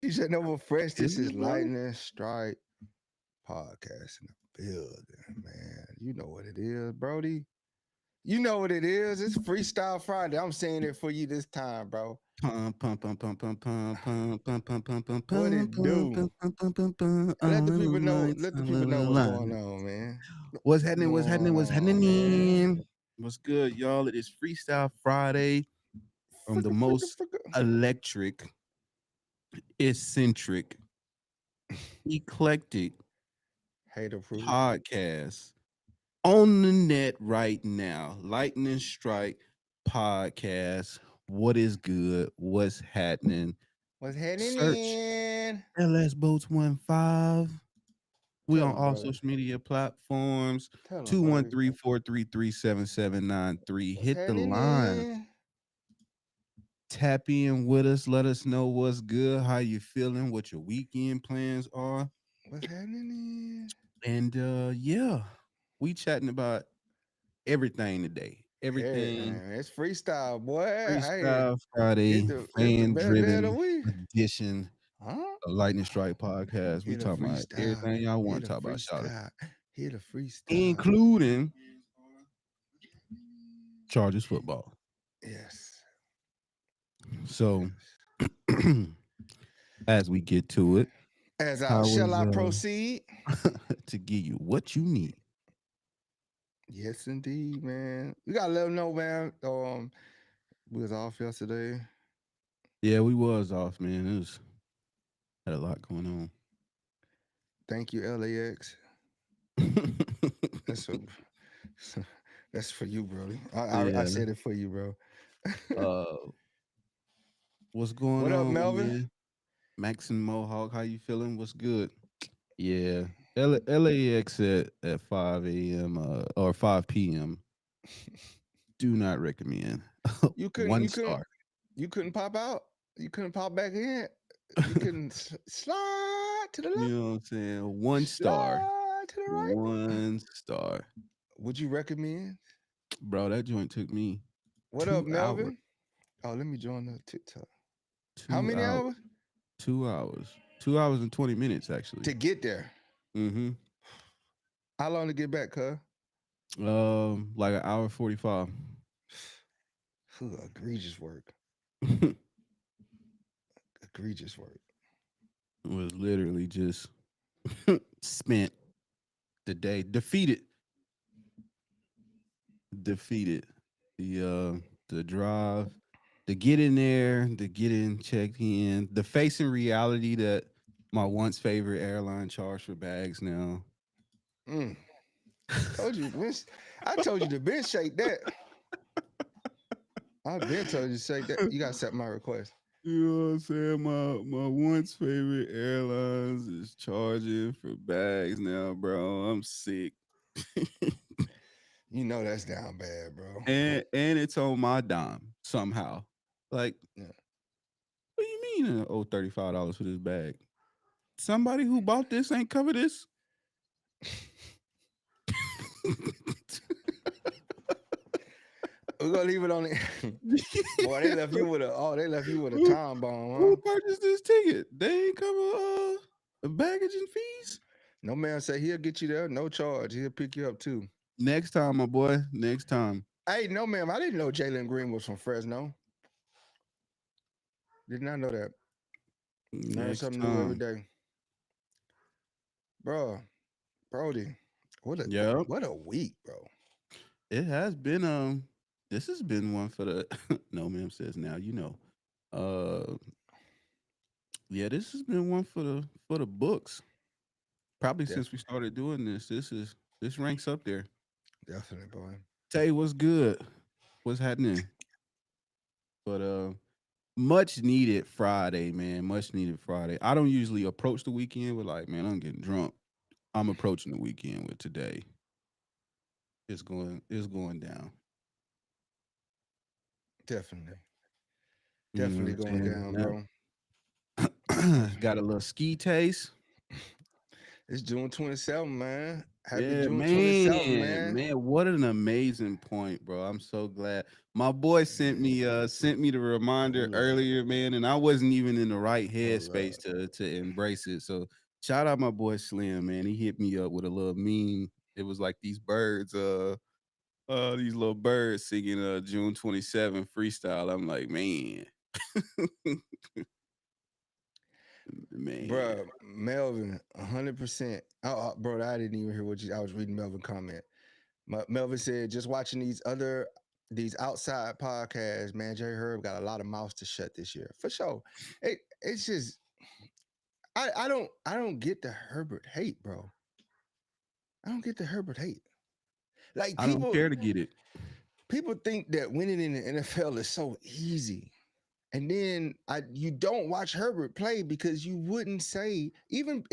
You should know fresh. Is This is it, bro? Lightning Strike Podcast in the building, man. You know what it is, Brody. You know what it is. It's Freestyle Friday. I'm saying it for you this time, bro. Pum pum pum pum pum pum pum pum pum pum pum What pum it pum do? pum pum pum pum pum. Let the All people the know. lights, Let the la people la know what's la. going on, man. What's What's happening? What's happening? going What's on, man? happening? What's good, y'all? It is Freestyle Friday from the Fricka, fricka, most fricka. electric, eccentric, eclectic Hater proof. podcast on the net right now. Lightning Strike Podcast. What is good? What's happening? What's happening Search in? LS Boats 15. We Tell on them, all brother. social media platforms. Tell them, Brody. 213-433-7793. What's Hit the happening line. in? Tap in with us. Let us know what's good, how you feeling, what your weekend plans are. What's happening in? And yeah, we chatting about everything today. Everything Everything. It's freestyle, boy. Hey, Freestyle Friday, it's the fan best day of the driven week. edition Huh? of Lightning Strike Podcast. We Hit a talking about freestyle. everything y'all want Hit to a talk about, shout it. freestyle. Hit a freestyle. Including Chargers football. Yes. So Yes. as we get to it, As I how shall was I proceed? to give you what you need? Yes, indeed, man. We gotta let them know, man. We was off yesterday. Yeah, we was off, man. It was had a lot going Thank you, LAX. on. That's for that's for you, Brody. I Yeah. said it for you, bro. Uh, what's going What up, on, my Melvin? man? Max and Mohawk, how you feeling? What's good? Yeah. LAX at 5 a.m. Or 5 p.m. Do not recommend. You couldn't. One You couldn't. star. You couldn't pop out. You couldn't pop back in. You couldn't slide to the You left, know what I'm saying? One star. slide to the right. One star. Would you recommend? Bro, that joint took me What up, 2 hours. Melvin? Oh, let me join the TikTok. How Two many hours. hours 2 hours. 2 hours and 20 minutes actually. to get there? Mm-hmm. How long to get back, cuz? Like an hour 45. Egregious work. Egregious work. Was literally just spent the day defeated the drive, the get in there, the get in, check in, the facing reality that my once favorite airline charged for bags now. Mm. Told you, bitch. I told you to bench shake that. I've been told you to shake that. You gotta accept my request. You know what I'm saying? My once favorite airlines is charging for bags now, bro. I'm sick. You know that's down bad, bro. And it's on my dime somehow. Like, Yeah. what do you mean I owe $35 for this bag? Somebody who bought this ain't cover this? We're gonna leave it on it. Boy, they left you with they left you with a who, time bomb, who huh? purchased this ticket? They ain't cover baggage and fees? No man say he'll get you there, no charge. He'll pick you up too. Next time, my boy. Next time. Hey, no ma'am, I didn't know Jalen Green was from Fresno. Did not know that. Learn Next something new every time. day. Bro, Brody. Yeah. What a week, bro. It has been this has been one for the no ma'am says now, you know. Uh yeah, this has been one for the books. Probably since we Definitely. started doing this. This ranks up there. Definitely, boy. Tay, what's good? What's happening? But much needed Friday, man. Much needed Friday. I don't usually approach the weekend with like, man, I'm getting drunk. I'm approaching the weekend with today. It's going down. Definitely. You know Definitely what going I'm down, saying? bro. Got a little ski taste. It's June 27th, man. Happy Yeah, June 27th, man, man. man, what an amazing point, bro. I'm so glad. My boy sent me the Oh reminder Lord. earlier, man, and I wasn't even in the right Oh headspace Lord. to embrace it. So shout out my boy Slim, man. He hit me up with a little meme. It was like these little birds singing June 27th freestyle. I'm like, man, man. Bruh, Melvin, 100%. Bro, I didn't even hear what I was reading Melvin comment. Melvin said, just watching these outside podcasts, man, Jerry Herb got a lot of mouths to shut this year. For sure. It's just I don't get the Herbert hate, bro. I don't get the Herbert hate. Like I don't care to get it. people think that winning in the NFL is so easy. And then you don't watch Herbert play because you wouldn't say even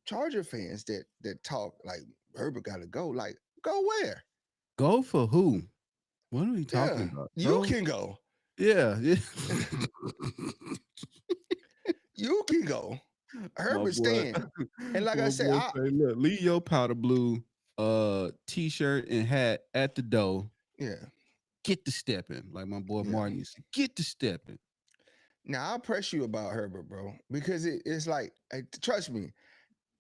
Charger fans that talk like Herbert got to go. Like go where? Go for who? What are we talking Yeah, about, you bro? can go. Yeah, yeah. You can go. My Herbert boy, staying. And like I my say, boy say, look, leave your powder blue t-shirt and hat at the door. yeah. Get the stepping. Like my boy Yeah. Martin used to get the stepping. Now I'll press you about Herbert, bro, because it's like, trust me,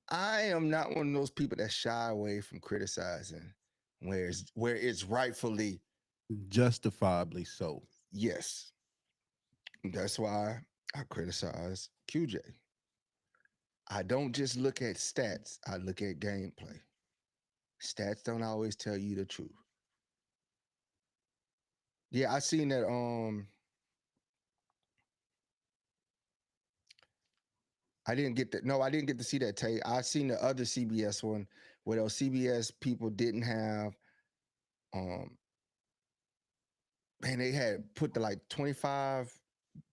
I am not one of those people that shy away from criticizing where it's rightfully Justifiably so. yes. That's why I criticize QJ. I don't just look at stats, I look at gameplay. Stats don't always tell you the truth. Yeah, I seen that I didn't get to see that tape. I seen the other CBS one where those CBS people didn't have um man, they had put the like 25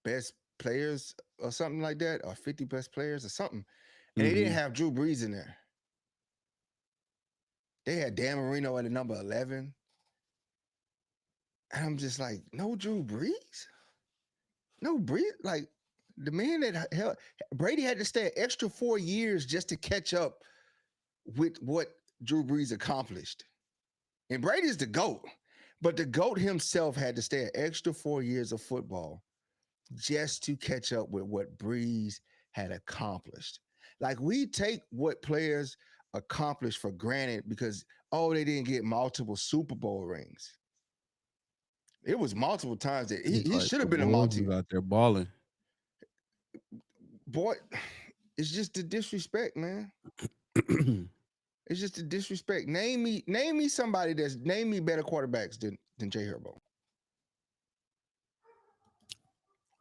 best players or something like that, or 50 best players or something. And they didn't Mm-hmm. have Drew Brees in there. They had Dan Marino at the number 11. And I'm just like, no Drew Brees? No Brees? Like the man that hell Brady had to stay an extra 4 years just to catch up with what Drew Brees accomplished. And Brady's the GOAT. But the GOAT himself had to stay an extra 4 years of football just to catch up with what Breeze had accomplished. Like we take what players accomplish for granted because they didn't get multiple Super Bowl rings. It was multiple times that he, It's he like should the have been a boys multi was out there balling. boy. It's just the disrespect, man. It's just the disrespect. Name me somebody name me better quarterbacks than Jay Herbo.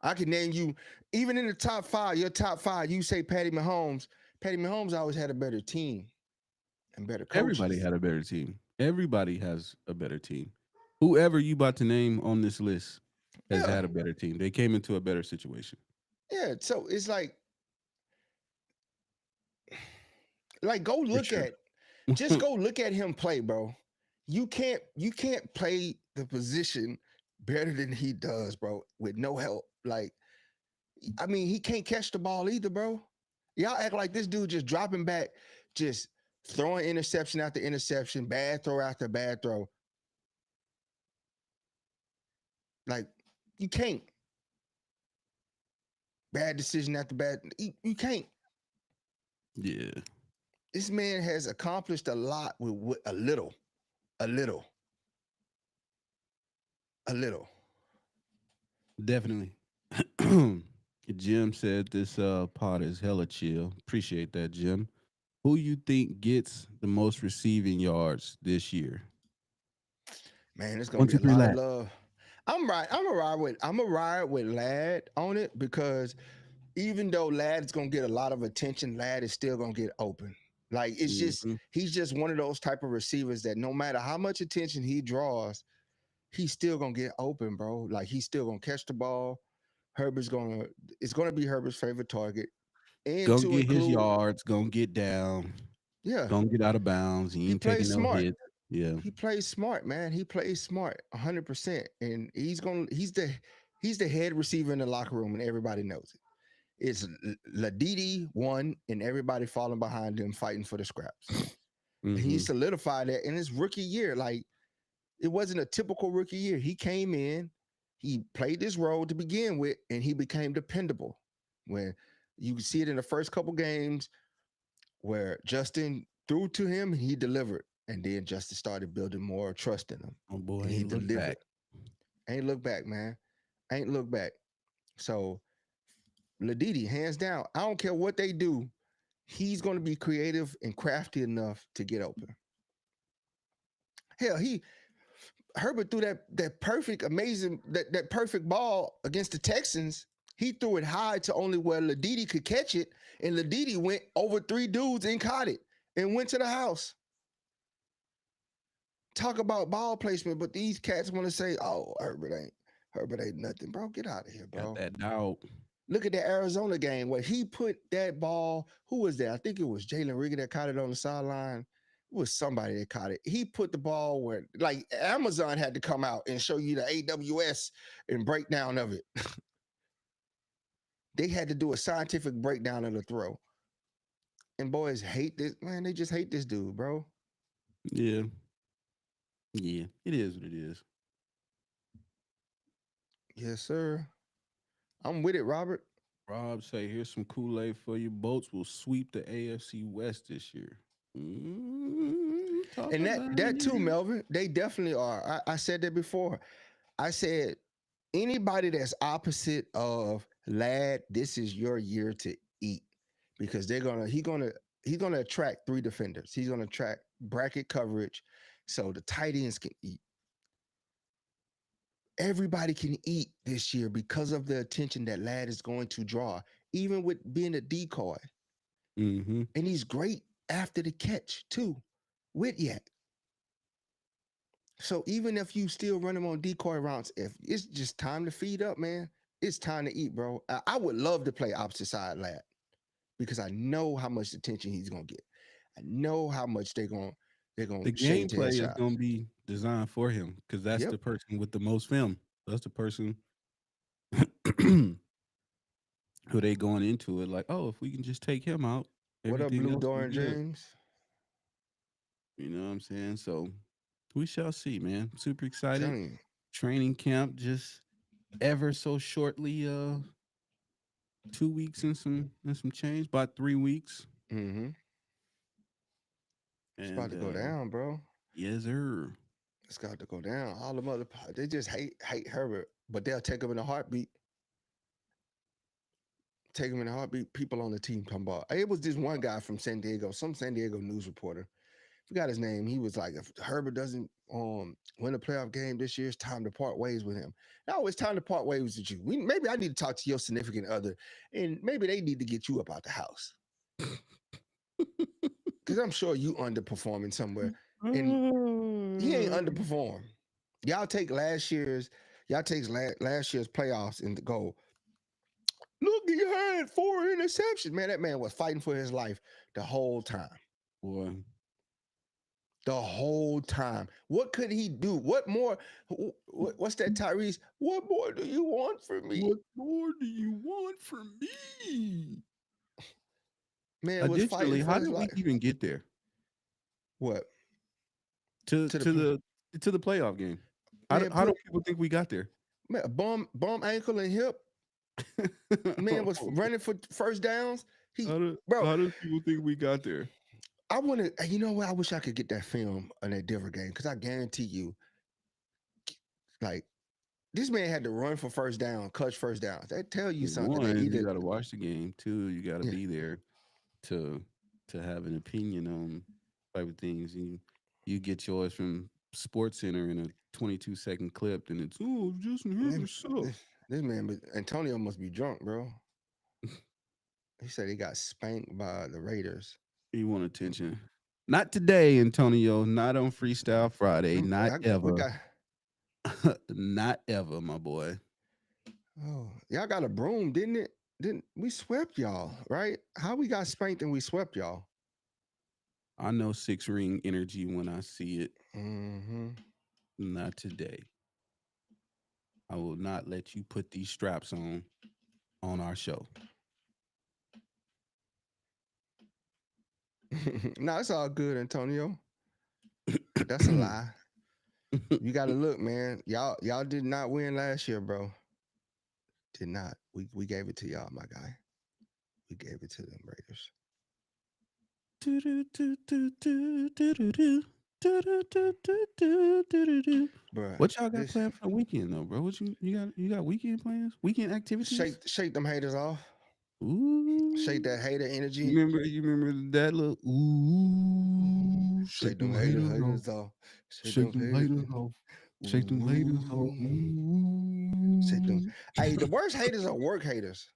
I can name you even in the top five. Your top five, you say Patty Mahomes. Patty Mahomes always had a better team and better Everybody coaches. had a better team. Everybody has a better team. Whoever you about to name on this list has Yeah, had a better team. They came into a better situation. yeah. So it's like For sure. just go look at him play, bro. You can't play the position better than he does, bro, with no help. Like, I mean, he can't catch the ball either, bro. Y'all act like this dude just dropping back, just throwing interception after interception, bad throw after bad throw. Like, you can't. Bad decision after bad. You can't. Yeah, This man has accomplished a lot with a little, a little, a little. definitely. Jim said this pod is hella chill. Appreciate that, Jim. Who you think gets the most receiving yards this year? Man, it's gonna One, be two, a three, lot of lad. love. I'm a ride with Lad on it because even though Lad is gonna get a lot of attention, Lad is still gonna get open. Like Hmm. he's just one of those type of receivers that no matter how much attention he draws, he's still gonna get open, bro. Like he's still gonna catch the ball. Herbert's gonna it's gonna be Herbert's favorite target. And Gonna to get his include, yards. Gonna get down. yeah, Gonna get out of bounds. He he ain't plays taking no smart. hits. Yeah. He plays smart, man. He plays smart 100%. And he's the head receiver in the locker room, and everybody knows it. It's Ladidi one, and everybody falling behind him fighting for the scraps. And he Mm-hmm. solidified that in his rookie year. Like, it wasn't a typical rookie year. He came in, he played this role to begin with, and he became dependable. When you can see it in the first couple games where Justin threw to him, he delivered. And then Justin started building more trust in him. Oh boy, And he ain't look delivered. back. Ain't look back, man. Ain't look back. So Ladidi, hands down, I don't care what they do, he's going to be creative and crafty enough to get open. Hell, he Herbert threw that perfect, amazing, that perfect ball against the Texans. He threw it high to only where Ladidi could catch it, and Ladidi went over 3 dudes and caught it and went to the house. Talk about ball placement, but these cats want to say, "Oh, Herbert ain't nothing, bro. Get out of here, Got bro." that dog. Look at the Arizona game where he put that ball. Who was that? I think it was Jalen Rigger that caught it on the sideline. It was somebody that caught it. He put the ball where, like, Amazon had to come out and show you the AWS and breakdown of it. They had to do a scientific breakdown of the throw. And boys hate this, man. They just hate this dude, bro. Yeah. Yeah. It is what it is. Yes, sir. I'm with it, Robert. Rob say, here's some Kool-Aid for you. Bolts will sweep the AFC West this year. Talk And that about too, it. Melvin. They definitely are. I said that before. I said anybody that's opposite of Lad, this is your year to eat because he's gonna attract 3 defenders. He's gonna attract bracket coverage, so the tight ends can eat. Everybody can eat this year because of the attention that Lad is going to draw, even with being a decoy. Mm-hmm. And he's great after the catch too, with Yak. So even if you still run him on decoy routes, if it's just time to feed up, man, it's time to eat, bro. I would love to play opposite side Lad because I know how much attention he's gonna get. I know how much they're gonna The shade to his gameplay is shots. going to be designed for him because that's Yep. the person with the most film. That's the person who they going into it like, oh, if we can just take him out, What up, everything Blue else will be Dorian good. James? You know what I'm saying? So we shall see, man. Super excited. Telling you. Training camp just ever so shortly. 2 weeks and some change, about 3 weeks. Mm-hmm. It's about And to go down, bro. yes, sir. It's got to go down. All the mother they just hate Herbert, but they'll take him in a heartbeat. Take him in a heartbeat. People on the team talking about. It was this one guy from San Diego, some San Diego news reporter. Forgot his name. He was like, if Herbert doesn't win a playoff game this year, it's time to part ways with him. No, it's time to part ways with you. Maybe I need to talk to your significant other, and maybe they need to get you up out the house because I'm sure you underperforming somewhere, and he ain't underperformed. Y'all take last year's playoffs and go. Look, he had 4 interceptions. Man, that man was fighting for his life the whole time. Boy, The whole time. What could he do? What more? What's that, Tyrese? What more do you want from me? what more do you want from me? Man was fighting Additionally, for how his did we life. even get there What? to To the to the to the playoff game? How do, man how do put people think we got there? man, bum ankle and hip. Man was running for first downs. He how do bro, how do people think we got there? I want to. You know what? I wish I could get that film on that Denver game because I guarantee you, like this man had to run for first down, clutch first downs. That tell you something. That One, you either got to watch the game. Two, you got to yeah, be there to to have an opinion on type of things. You get yours from Sports Center in a 22-second clip, and it's Justin this, Herbert suck. this man, Antonio must be drunk, bro. He said he got spanked by the Raiders. You want attention? Not today, Antonio. Not on Freestyle Friday. Not We ever. got. Not ever, my boy. Oh, y'all got a broom, didn't it? Didn't we swept y'all, right? How we got spanked and we swept y'all? I know 6 ring energy when I see it. Mm-hmm. Not today. I will not let you put these straps on our show. No, it's all good, Antonio. That's a lie. You got to look, man. Y'all did not win last year, bro. Did not. We gave it to y'all, my guy. We gave it to them Raiders, bro. What y'all got This planned for the weekend though, bro? What you got weekend plans? Weekend activities? shake them haters off. Shake Ooh. that hater energy. You remember that little ooh, Shake shake them them haters off. haters off. Shake Shake them them haters. haters off. Shake them haters off. Ooh. Shake them. Ooh. Hey, the worst haters are work haters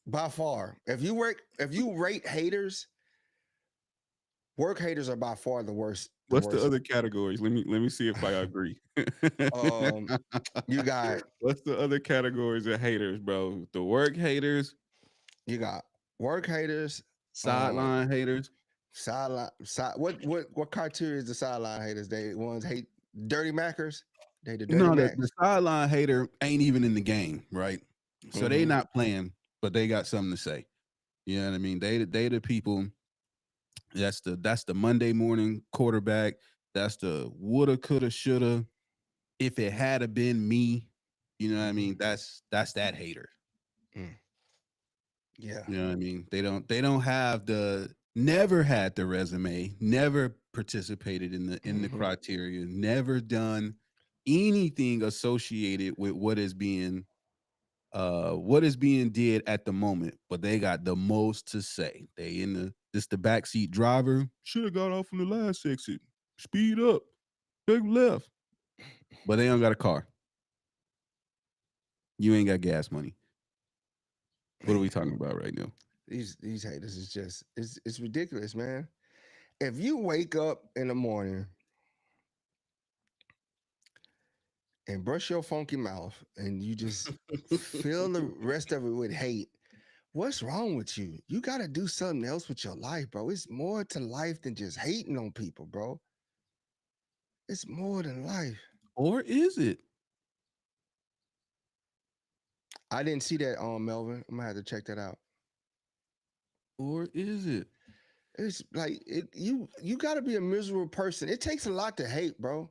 by far. If you rate haters, work haters are by far the worst. The What's the worst. other categories? Let me see if I agree. Um, you got What's the other categories of haters, bro? The work haters, you got work haters. sideline haters. Sideline. What criteria is the sideline haters? They ones hate dirty Mackers. They the dirty No, the Macks. sideline hater ain't even in the game, right? So they Mm-hmm. not playing, but they got something to say. You know what I mean? They the people. That's the Monday morning quarterback. That's the woulda, coulda, shoulda. If it had have been me, you know what I Mm-hmm. mean? That's that hater. Mm. Yeah. You know what I mean? They don't have the never had the resume, never participated in the Mm-hmm. criteria, never done anything associated with what is being did at the moment, but they got the most to say. They in the backseat driver. Should have got off on the last exit. Speed up. Take left. But they don't got a car. You ain't got gas money. What are we Man, talking about right now? these haters is just it's ridiculous, man. If you wake up in the morning and brush your funky mouth and you just fill the rest of it with hate, what's wrong with you? You got to do something else with your life, bro. It's more to life than just hating on people, bro. It's more than life. Or is it? I didn't see that on Melvin. I'm gonna have to check that out. Or is it? It's like you got to be a miserable person. It takes a lot to hate, bro.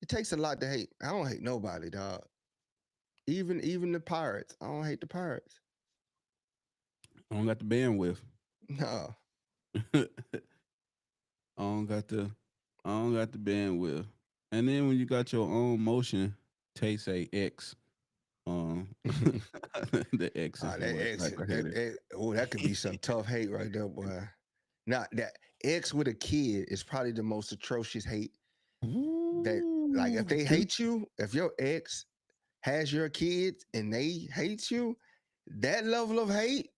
It takes a lot to hate. I don't hate nobody, dog. Even the pirates. I don't hate the pirates. I don't got the bandwidth. No. I don't got the I don't got the bandwidth. And then when you got your own motion, Tay say X. The X is That the what X, type of hater. that could be some tough hate right there, boy. Now that X with a kid is probably the most atrocious hate that like if Ooh, they them- hate you, if your ex has your kids and they hate you, that level of hate,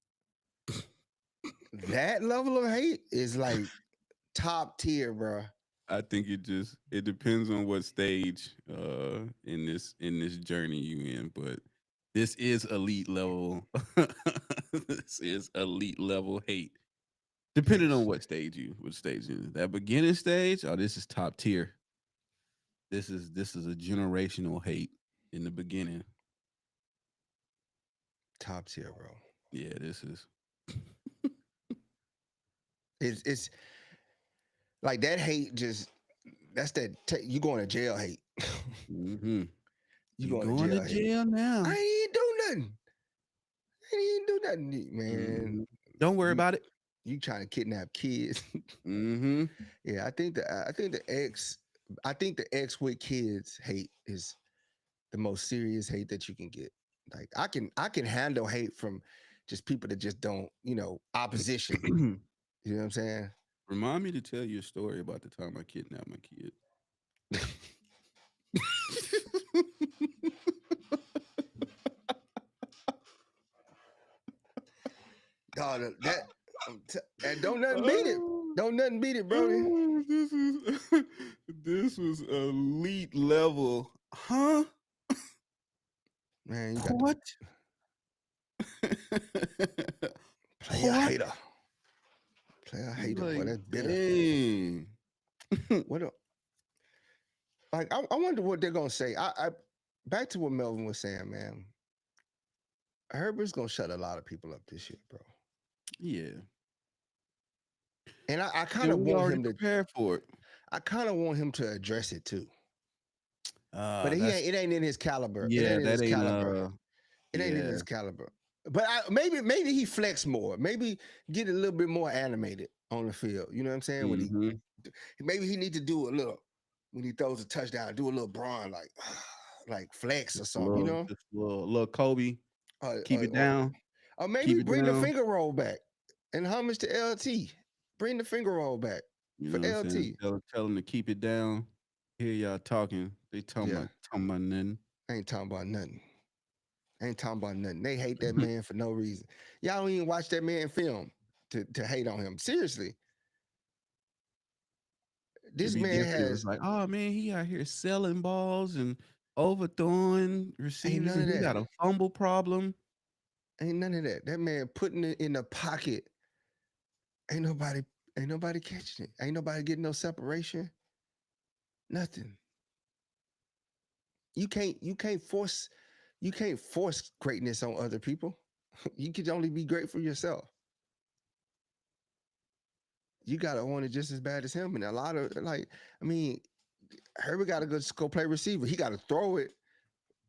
that level of hate is like top tier, bro. I think it depends on what stage in this journey you in, but this is elite level. This is elite level hate. Depending on Yes. what stage you in. That beginning stage, oh, this is top tier. This is a generational hate in the beginning. Top tier, bro. Yeah, this is. It's like that hate just that's you going to jail hate. Hmm. You You going to going to jail hate. jail I now? ain't do nothing. I ain't do nothing, man. Mhm. Don't worry You about it. you trying to kidnap kids. Hmm. Yeah, I think the ex with kids hate is the most serious hate that you can get. Like I can handle hate from just people that just don't, opposition. You know what I'm saying? Remind me to tell you a story about the time I kidnapped my kid. Dog, and don't nothing beat it. Oh, Don't nothing beat it, Brody. this is this was elite level, huh? Man, you got to What? play a What? hater. Play a hater, boy. Like, That's bitter. dang. What a, like I wonder what they're gonna say. I back to what Melvin was saying, man. Herbert's gonna shut a lot of people up this year, bro. Yeah. And I kind Yeah, of we want already him to. prepared for it. I kind of want him to address it too. But he That's ain't. It ain't in his caliber. It yeah, ain't in his that ain't caliber. It ain't in yeah. his caliber. But maybe he flex more. Maybe get a little bit more animated on the field. You know what I'm saying? When Mm-hmm. maybe he need to do a little when he throws a touchdown, do a little Braun like flex or something. You know? Just a little Kobe. Uh, Keep uh, it or, down. or maybe Keep it bring the down. finger roll back and homage to LT. Bring the finger roll back You for know what I'm saying? LT. Tell them to keep it down. Hear y'all talking. They talking Yeah, about nothing. I ain't talking about nothing. Ain't talking about nothing. They hate that man for no reason. Y'all don't even watch that man film to hate on him. Seriously. It'd This be man different. It was has like, oh man, he out here selling balls and overthrowing ain't receivers, none and of he that. got a fumble problem. Ain't none of that. That man putting it in the pocket. Ain't nobody ain't nobody catching it. Ain't nobody getting no separation. Nothing. You can't force greatness on other people. You can only be great for yourself. You gotta want it just as bad as him. And a lot of I mean, Herbert gotta go play receiver. He gotta throw it,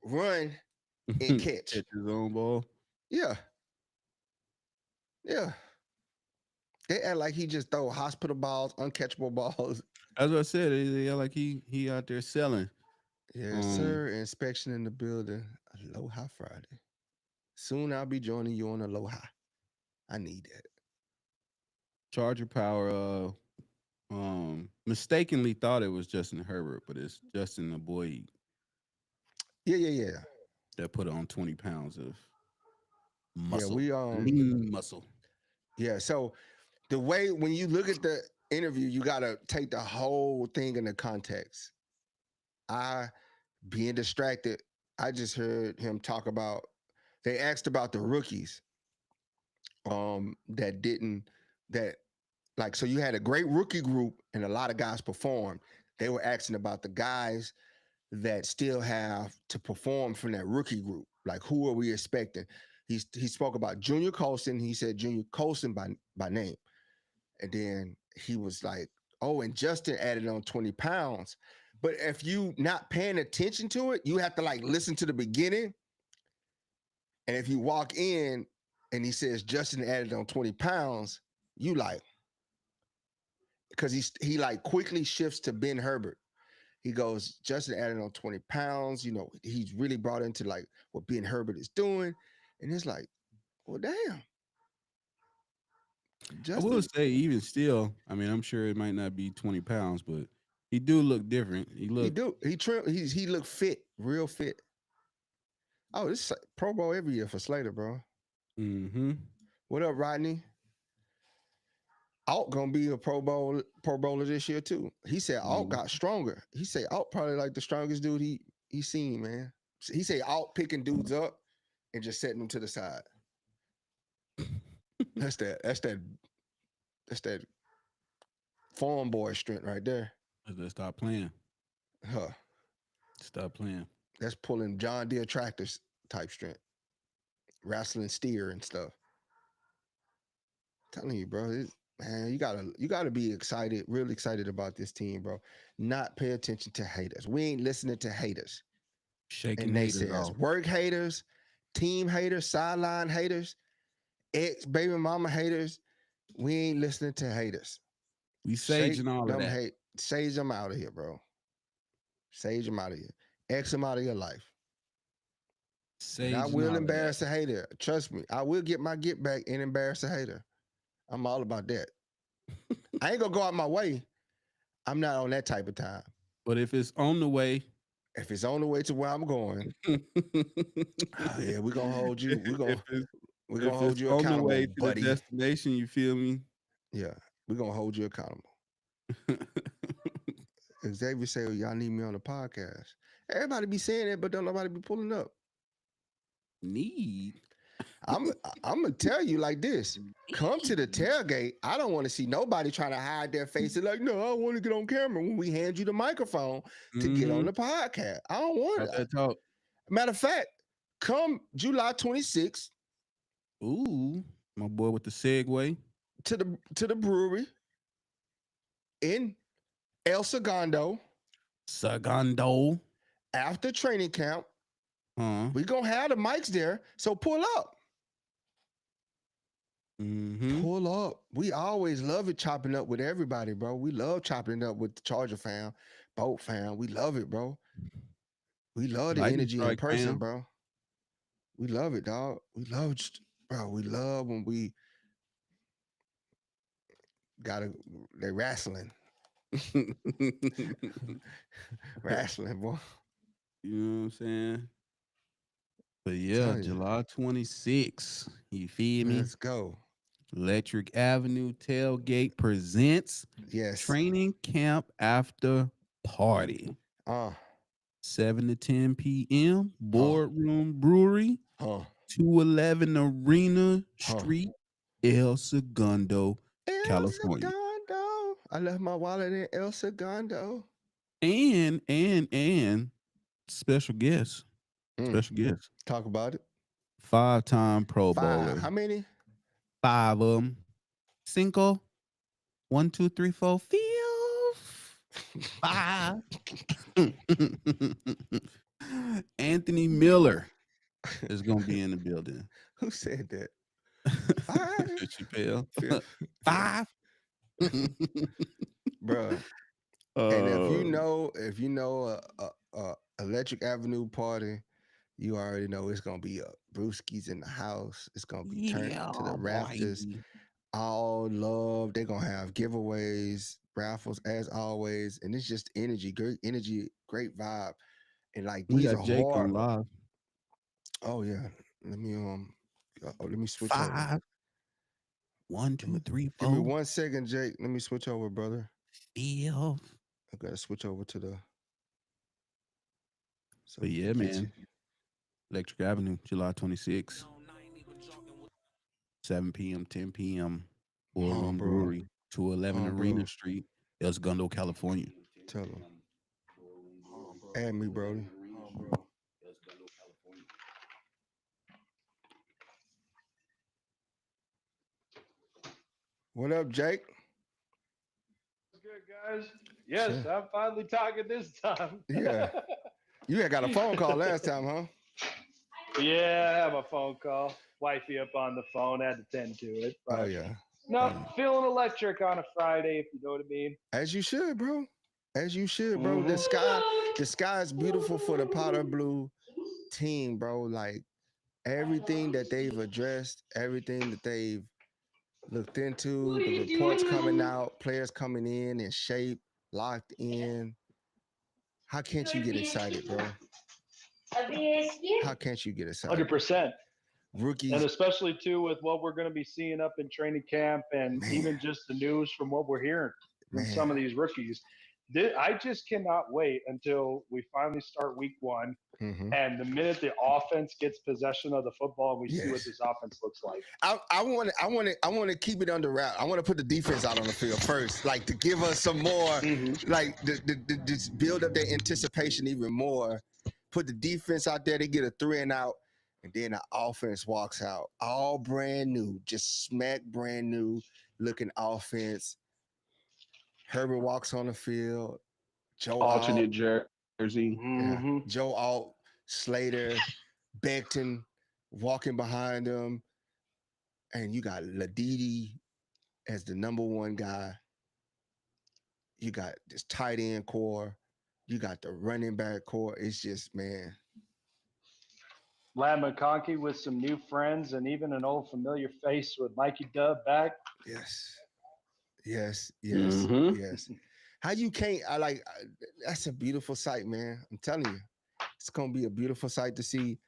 run, and catch. Catch his own ball. Yeah. Yeah. They act like he just throw hospital balls, uncatchable balls. As I said, they like he out there selling. Yes, sir. Inspection in the building. Aloha Friday. Soon I'll be joining you on Aloha. I need that. Charger Power mistakenly thought it was Justin Herbert, but it's Justin the boy Yeah. that put on 20 pounds of Yeah, muscle, we lean muscle. yeah. So the way when you look at the interview, you gotta take the whole thing into context. I being distracted, I just heard him talk about they asked about the rookies that didn't that like so you had a great rookie group and a lot of guys performed. They were asking about the guys that still have to perform from that rookie group. Like who are we expecting? He spoke about Junior Colson. He said Junior Colson by name. And then he was like, oh, and Justin added on 20 pounds. But if you not paying attention to it, you have to like listen to the beginning. And if you walk in and he says Justin added on 20 pounds, you like, because he like quickly shifts to Ben Herbert. He goes, Justin added on 20 pounds. You know, he's really brought into like what Ben Herbert is doing. And it's like, well, damn. I will Justin, say, even still, I mean, I'm sure it might not be 20 pounds, but he do look different. He he look do. He trim he looked fit, real fit. Oh, this is Pro Bowl every year for Slater, bro. mm-hmm. What up, Rodney? Alt gonna be a Pro Bowler this year too. He said Alt Mm-hmm. got stronger. He said Alt probably like the strongest dude he seen, man. He said Alt picking dudes up and just setting them to the side. That's that farm boy strength right there. Let's stop playing. Huh. Stop playing. That's pulling John Deere tractors type strength, wrestling steer and stuff. I'm telling you, bro, man, you gotta be excited, really excited about this team, bro. Not pay attention to haters. We ain't listening to haters Shaking and haters naysayers, off. work haters, team haters, sideline haters, ex baby mama haters. We ain't listening to haters. We Shake saging all of them that. hate. Sage them out of here, bro. Sage them out of here. X them out of your life. And I Saging will all of that. embarrass a hater. Trust me. I will get my get back and embarrass a hater. I'm all about that. I ain't gonna go out my way. I'm not on that type of time. But if it's on the way, If it's on the way to where I'm going, yeah, we're gonna hold you. if it's We're gonna if hold it's you on the accountable, way to the buddy. destination, you feel me? Yeah, we're gonna hold you accountable. Xavier say, oh, y'all need me on the podcast. Everybody be saying it, but don't nobody be pulling up. Need. I'm I'm gonna tell you like this. Come to the tailgate. I don't want to see nobody trying to hide their faces like, no, I want to get on camera when we hand you the microphone to get on the podcast. I don't want Got it. that talk. Matter of fact, come July 26th Ooh, my boy with the segue. to the brewery. in El Segundo after training camp. We're going to have the mics there. So pull up. Pull up. We always love it chopping up with everybody, bro. We love chopping it up with the Charger fam, Boat fam. We love it, bro. We love the energy in person, bro. We love it, dog. We love, bro. We love when we they're wrestling. Wrestling, boy. You know what I'm saying? But yeah, July 26th. You feel me? Let's go. Electric Avenue Tailgate presents Training Camp After Party. 7 to 10 p.m. Boardroom Brewery. 211 Arena Street, El Segundo, California. Segundo. I left my wallet in El Segundo. And special guest. Special guest. Talk about it. 5-time Pro Bowler. How many? 5 of them. 5. 1, 2, 3, 4, 5. Anthony Miller is gonna be in the building. Who said that? 5. 5. Bro. And if you know Electric Avenue party, you already know it's gonna be brewskis in the house. It's gonna be turned to the rafters. All love. They're gonna have giveaways, raffles as always, and it's just energy, great energy, great vibe. And like we these got are Jake hard. on live. Oh yeah. Let me switch 5. over. 1, 2, 3, 4. Give me 1 second, Jake. Let me switch over, brother. Feel. I gotta switch over to the. But yeah, man. Electric Avenue, July 26th. 7 p.m., 10 p.m. Boardroom Brewery, 211 Arena Street, El Segundo, California. Tell them. Add me, Brody. What up, Jake? Good, guys. Yes, I'm finally talking this time. Yeah. You had got a phone call last time, huh? Yeah, I have a phone call. Wifey up on the phone, had to tend to it. Oh, yeah. No, feeling electric on a Friday, if you know what I mean. As you should, bro. As you should, bro. The sky is beautiful for the Powder Blue team, bro. Like everything that they've addressed, everything that they've looked into, the reports coming out, players coming in shape, locked in. How can't you get excited, bro? How can't you get excited? 100%. Rookies. And especially, too, with what we're going to be seeing up in training camp and even just the news from what we're hearing from some of these rookies. I just cannot wait until we finally start week 1. And the minute the offense gets possession of the football, we see what this offense looks like. I want to keep it under wrap. I want to put the defense out on the field first, like to give us some more, like just build up their anticipation even more. Put the defense out there. They get a 3 and out, and then the offense walks out, all brand new, just smack brand new looking offense. Herbert walks on the field. Joe alternate jersey. Yeah. Joe Alt, Slater, Becton walking behind him. And you got Ladidi as the number 1 guy. You got this tight end core. You got the running back core. It's just, man. Lad McConkey with some new friends and even an old familiar face with Mikey Dub back. Yes. How you can't, that's a beautiful sight, man. I'm telling you. It's going to be a beautiful sight to see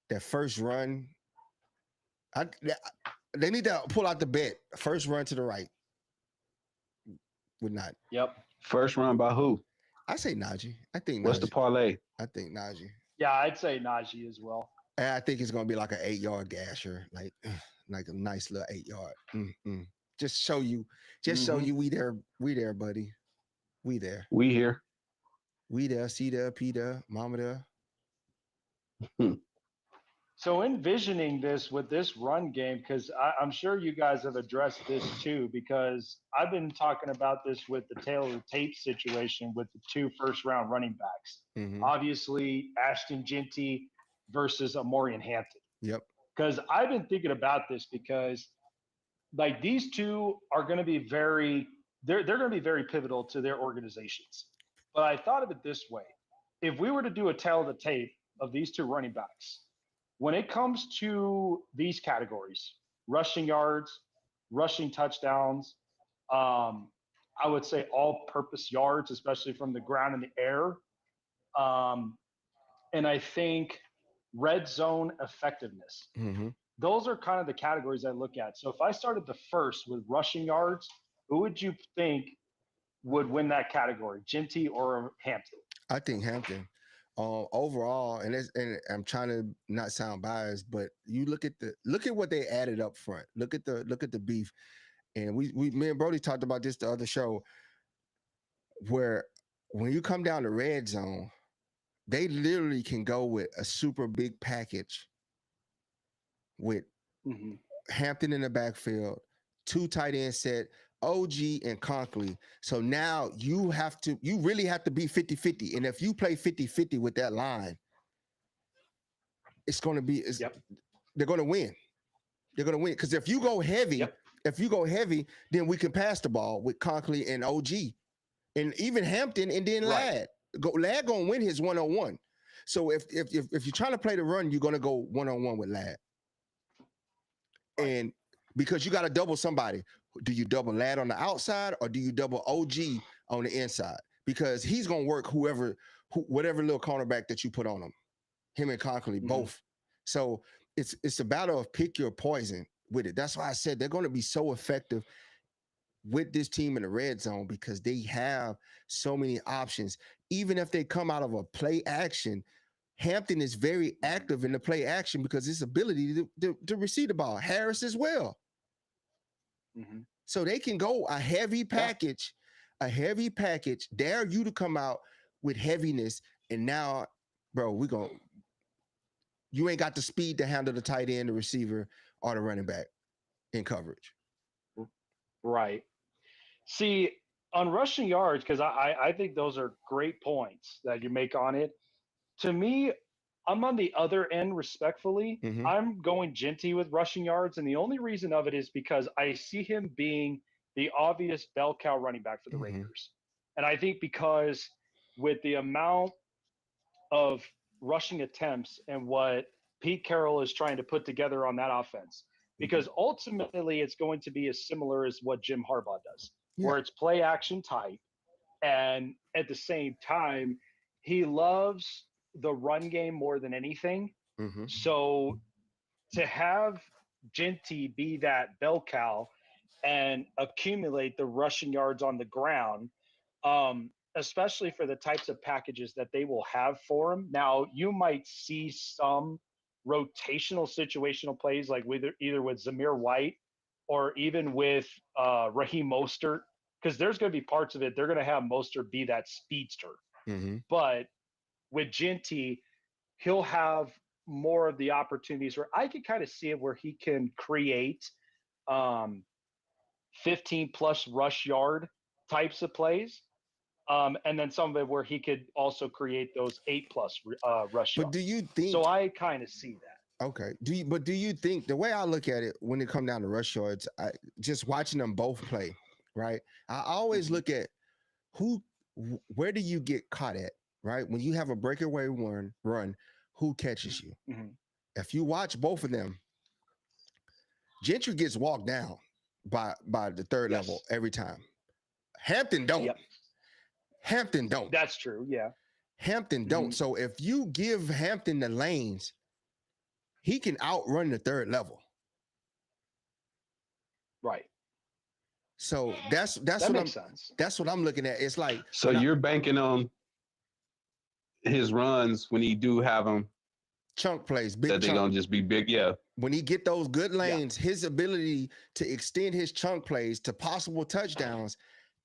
that first run. They need to pull out the bet. First run to the right. Would not. Yep. First run by who? I say Najee. I think What's Najee. the parlay? I think Najee. Yeah, I'd say Najee as well. And I think it's going to be like an 8-yard gasher, like a nice little 8-yard. Just show you, we there, buddy. We there. We here. We there, C there, P there, Mama there. So envisioning this with this run game, because I'm sure you guys have addressed this too, because I've been talking about this with the tail of the tape situation with the 2 first-round running backs. Mhm. Obviously, Ashton Genty versus Amorian Hampton. Yep. Because I've been thinking about this because like these two are going to be they're going to be very pivotal to their organizations. But I thought of it this way: if we were to do a tail of the tape of these 2 running backs, when it comes to these categories, rushing yards, rushing touchdowns, I would say all-purpose yards, especially from the ground and the air, and I think red zone effectiveness. Mhm. Those are kind of the categories I look at. So if I started the first with rushing yards, who would you think would win that category, Genty or Hampton? I think Hampton. Overall, and I'm trying to not sound biased, but you look at what they added up front. Look at the beef. And me and Brody talked about this the other show, where when you come down the red zone, they literally can go with a super big package with Mm-hmm. Hampton in the backfield, 2 tight end set, OG and Conklin. So now you really have to be 50-50. And if you play 50-50 with that line, it's going to be, they're going to win. They're going to win. Because if you go heavy, then we can pass the ball with Conklin and OG. And even Hampton and then Ladd. Ladd going to win his one-on-one. So if you're trying to play the run, you're going to go one-on-one with Ladd. And because you got to double somebody. Do you double Ladd on the outside or do you double OG on the inside? Because he's going to work whatever little cornerback that you put on him and Conklin, both. So it's a battle of pick your poison with it. That's why I said they're going to be so effective with this team in the red zone because they have so many options. Even if they come out of a play action, Hampton is very active in the play action because his ability to receive the ball. Harris as well. Mm-hmm. So they can go a heavy package, dare you to come out with heaviness. And now, bro, you ain't got the speed to handle the tight end, the receiver, or the running back in coverage. Right. See, on rushing yards, because I think those are great points that you make on it. To me, I'm on the other end, respectfully. Mhm. I'm going Genty with rushing yards, and the only reason of it is because I see him being the obvious bell cow running back for the Raiders. And I think because with the amount of rushing attempts and what Pete Carroll is trying to put together on that offense, because ultimately it's going to be as similar as what Jim Harbaugh does, where it's play action type. And at the same time, he loves the run game more than anything. Mm-hmm. So to have Genty be that bell cow and accumulate the rushing yards on the ground, especially for the types of packages that they will have for him. Now, you might see some rotational situational plays like either with Zamir White or even with Raheem Mostert, because there's going to be parts of it they're going to have Mostert be that speedster. Mm-hmm. But with Genty, he'll have more of the opportunities where I can kind of see it where he can create 15 plus rush yard types of plays. And then some of it where he could also create those 8 plus rush yards. But do you think? So I kind of see that. Okay. Do you think the way I look at it when it come down to rush yards, just watching them both play, right? I always look at where do you get caught at, right? When you have a breakaway run, who catches you? Mm-hmm. If you watch both of them, Gentry gets walked down by the third level every time. Hampton don't. Yep. Hampton don't. That's true. Yeah. Hampton don't. So if you give Hampton the lanes, he can outrun the third level. Right. So that's that what makes sense. That's what I'm looking at. It's like, so you're banking on his runs when he do have them chunk plays, big that they're gonna just be big. Yeah. When he get those good lanes, his ability to extend his chunk plays to possible touchdowns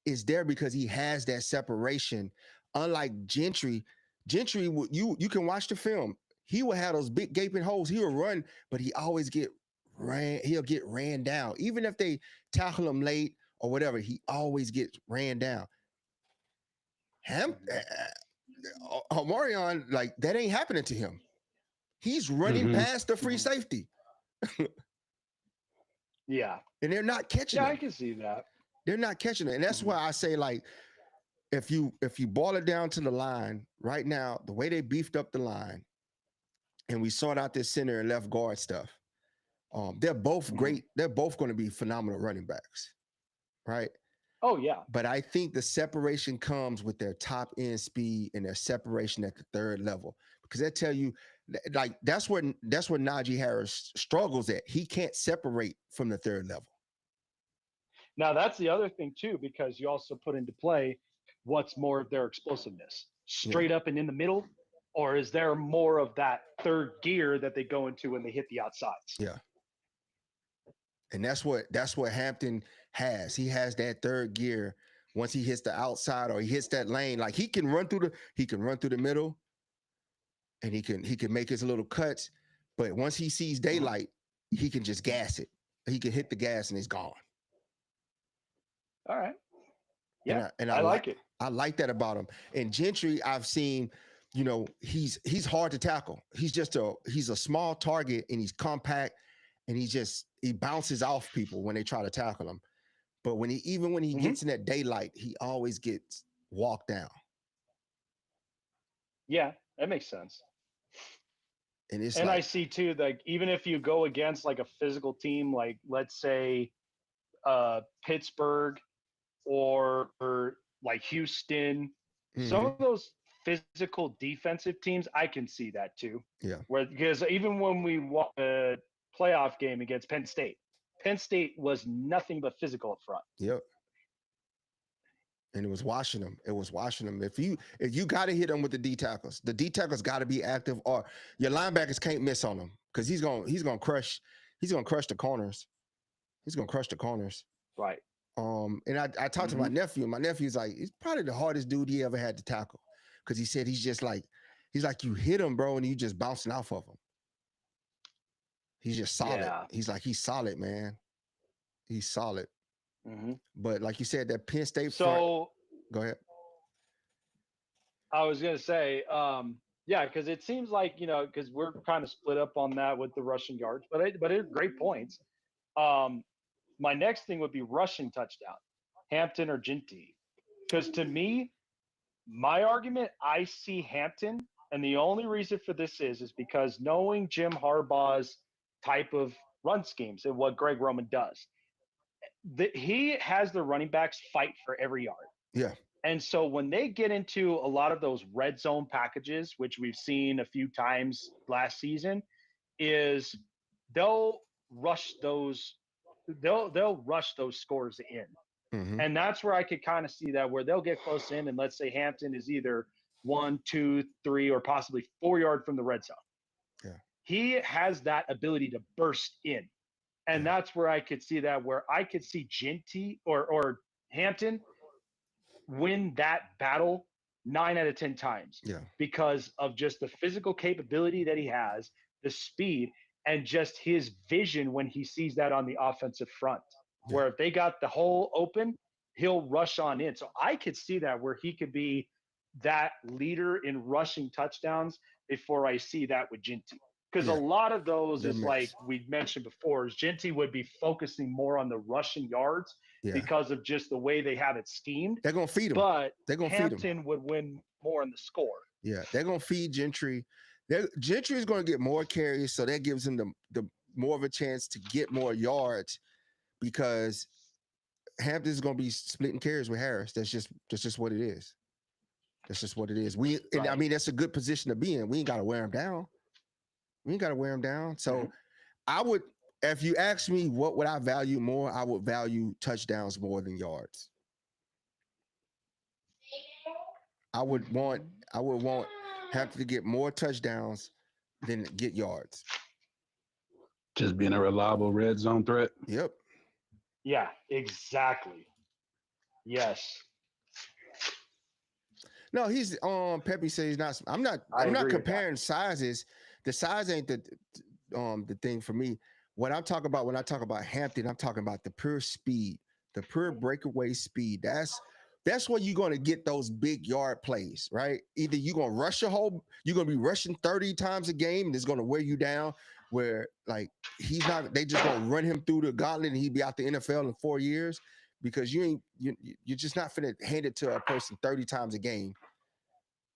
is there because he has that separation. Unlike Gentry, you can watch the film. he will have those big gaping holes. He'll run, but he always he'll get ran down. Even if they tackle him late or whatever, he always gets ran down. Omarion, like that ain't happening to him. He's running past the free safety. Yeah. And they're not catching him. I can see that. They're not catching it. And that's why I say, like, if you boil it down to the line right now, the way they beefed up the line and we sought out this center and left guard stuff, they're both great. They're both going to be phenomenal running backs, right? Oh, yeah. But I think the separation comes with their top end speed and their separation at the third level, because they tell you, like, that's where Najee Harris struggles at. He can't separate from the third level. Now, that's the other thing, too, because you also put into play what's more of their explosiveness, straight up and in the middle, or is there more of that third gear that they go into when they hit the outsides? Yeah. And that's what Hampton has. He has that third gear once he hits the outside or he hits that lane. Like, he can run through the middle and he can make his little cuts, but once he sees daylight, he can just gas it. He can hit the gas and it's gone. All right. Yeah, and I like it. I like that about him. And Gentry, I've seen, he's hard to tackle. He's a small target and he's compact and he bounces off people when they try to tackle him. But when he gets in that daylight, he always gets walked down. Yeah, that makes sense. And I see too, like, even if you go against like a physical team, like let's say Pittsburgh or like Houston, some of those physical defensive teams, I can see that too. Yeah. Because even when we won a playoff game against Penn State was nothing but physical up front. Yep. And it was washing them. If you got to hit them with the D tackles got to be active, or your linebackers can't miss on them, because he's gonna crush the corners. He's gonna crush the corners. Right. And I talked to my nephew, and my nephew's like, he's probably the hardest dude he ever had to tackle, because he said he's like you hit him, bro, and you just bouncing off of him. He's just solid. Yeah. He's like, he's solid, man. He's solid. But like you said, that Penn State. So go ahead. I was gonna say, yeah, because it seems like, because we're kind of split up on that with the rushing yards, but it's great points. My next thing would be rushing touchdown, Hampton or Ginty, because to me, my argument, I see Hampton, and the only reason for this is because knowing Jim Harbaugh's type of run schemes and what Greg Roman does. He has the running backs fight for every yard. Yeah. And so when they get into a lot of those red zone packages, which we've seen a few times last season, is they'll rush those scores in. And that's where I could kind of see that, where they'll get close in, and let's say Hampton is either 1, 2, 3, or possibly 4 yard from the red zone. Yeah. He has that ability to burst in. And that's where I could see that, where I could see Ginty or Hampton win that battle 9 out of 10 times. Yeah. Because of just the physical capability that he has, the speed, and just his vision when he sees that on the offensive front. Yeah. Where if they got the hole open, he'll rush on in. So I could see that, where he could be that leader in rushing touchdowns before I see that with Ginty. Because a lot of those is like we mentioned before, is Ginty would be focusing more on the rushing yards because of just the way they have it schemed. They're going to feed him. But Hampton feed him. Would win more in the score. Yeah, they're going to feed Gentry. Gentry is going to get more carries, so that gives him the more of a chance to get more yards, because Hampton is going to be splitting carries with Harris. That's just what it is. That's just what it is. And I mean, that's a good position to be in. We ain't got to wear him down. So I would, if you ask me what would I value more, I would value touchdowns more than yards. I would want Hampton to get more touchdowns than get yards. Just being a reliable red zone threat. Yep. Yeah, exactly. Yes. No, he's Pepe says he's not. I'm not comparing sizes the size ain't the thing for me. What I'm talking about when I talk about Hampton, I'm talking about the pure speed, the pure breakaway speed. That's where you're gonna get those big yard plays, right? Either you're gonna rush you're gonna be rushing 30 times a game, and it's gonna wear you down. Where like they just gonna run him through the gauntlet, and he'd be out the NFL in 4 years because you're just not finna hand it to a person 30 times a game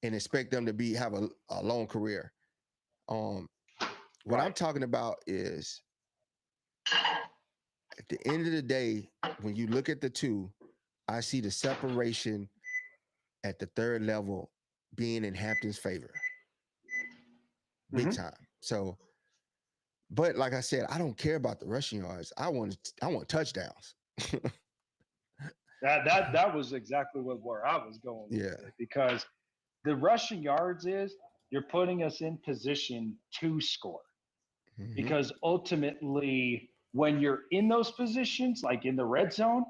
and expect them to have a long career. What I'm talking about is at the end of the day, when you look at the two, I see the separation at the third level being in Hampton's favor. Big time. So, but like I said, I don't care about the rushing yards. I want touchdowns. That was exactly where I was going with it, because the rushing yards is you're putting us in position to score. Mm-hmm. Because ultimately, when you're in those positions, like in the red zone,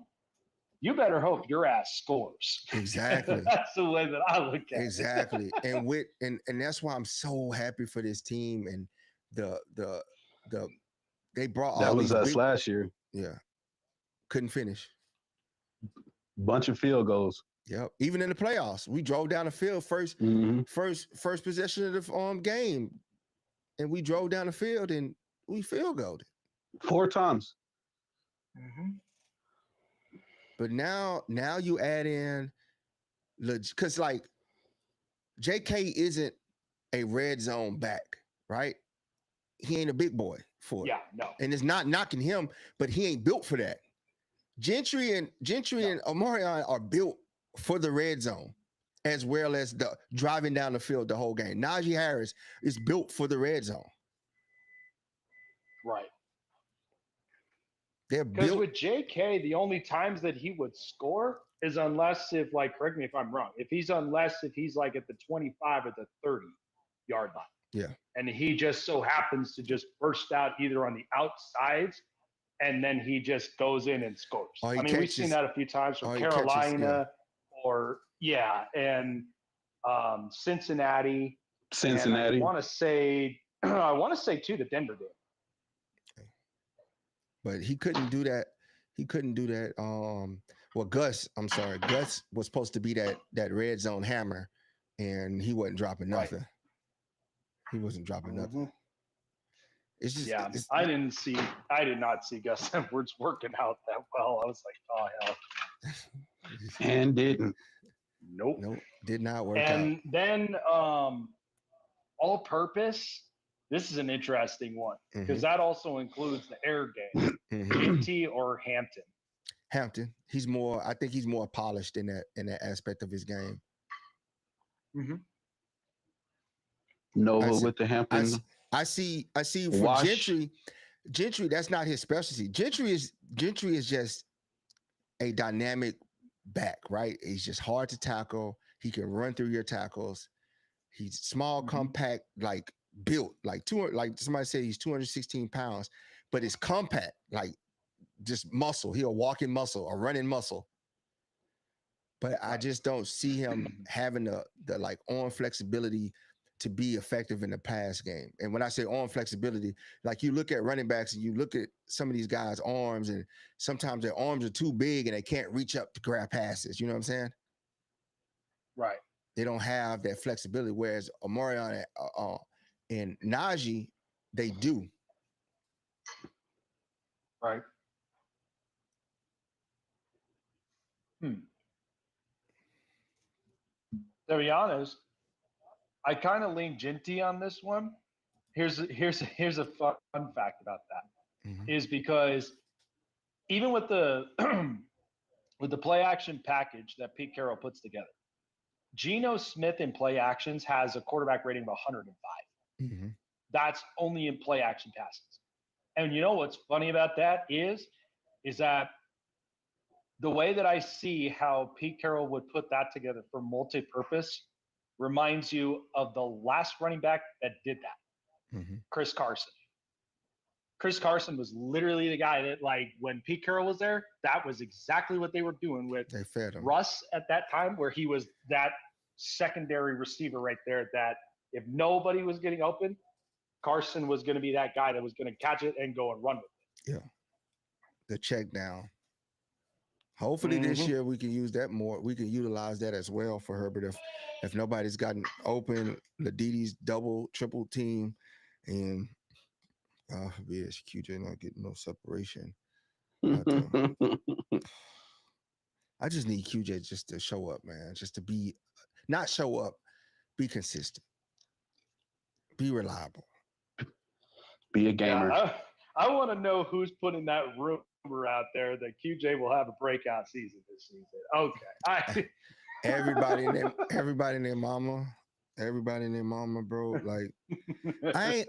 you better hope your ass scores. Exactly. That's the way that I look at it. Exactly. And that's why I'm so happy for this team and they brought all that was these us last year. Yeah. Couldn't finish. Bunch of field goals. Yep. Even in the playoffs, we drove down the field first possession of the game, and we drove down the field and we field goaled 4 times. Mm-hmm. But now you add in, because like J.K. isn't a red zone back, right? He ain't a big boy for it. Yeah, no. And it's not knocking him, but he ain't built for that. Gentry and Omarion are built for the red zone, as well as the driving down the field the whole game. Najee Harris is built for the red zone. Right. They're because built with JK, the only times that he would score is unless if, like, correct me if I'm wrong, if he's like at the 25 or the 30 yard line. Yeah. And he just so happens to just burst out either on the outsides, and then he just goes in and scores. I mean, we've seen that a few times from Carolina and Cincinnati. And I want to say too the Denver game. But he couldn't do that. Gus was supposed to be that red zone hammer, and he wasn't dropping nothing. Right. He wasn't dropping nothing. It's just I did not see Gus Edwards working out that well. I was like, oh hell. And didn't. Nope. Did not work out. And then all purpose. This is an interesting one because that also includes the air game. GT or Hampton? Hampton. I think he's more polished in that aspect of his game. Mm-hmm. Nova with the Hampton. I see for Gentry, that's not his specialty. Gentry is just a dynamic back, right? He's just hard to tackle. He can run through your tackles. He's small, compact, like built, like somebody said he's 216 pounds, but it's compact, like just muscle. He'll walk in muscle, a running muscle. But I just don't see him having the like arm flexibility to be effective in the pass game. And when I say arm flexibility, like you look at running backs and you look at some of these guys' arms, and sometimes their arms are too big and they can't reach up to grab passes. You know what I'm saying? Right. They don't have that flexibility. Whereas Omarion and Najee, they do. Right. To be honest, I kind of lean Ginty on this one. Here's a fun fact about that, is because even with the with the play action package that Pete Carroll puts together, Geno Smith in play actions has a quarterback rating of 105. That's only in play action passes. And you know what's funny about that is that the way that I see how Pete Carroll would put that together for multi-purpose reminds you of the last running back that did that, Chris Carson. Chris Carson was literally the guy that, like, when Pete Carroll was there, that was exactly what they were doing with Russ at that time, where he was that secondary receiver right there that if nobody was getting open, Carson was going to be that guy that was going to catch it and go and run with it. The check down. Hopefully this Mhm. year we can use that more. We can utilize that as well for Herbert. If nobody's gotten open, Ladidi's double, triple team, and yes, QJ not getting no separation. I just need QJ just to show up, man. Just to be, not show up, be consistent, be reliable. Be a gamer. Yeah, I want to know who's putting that rumor out there that QJ will have a breakout season this season. Okay, everybody and their mama, bro. Like I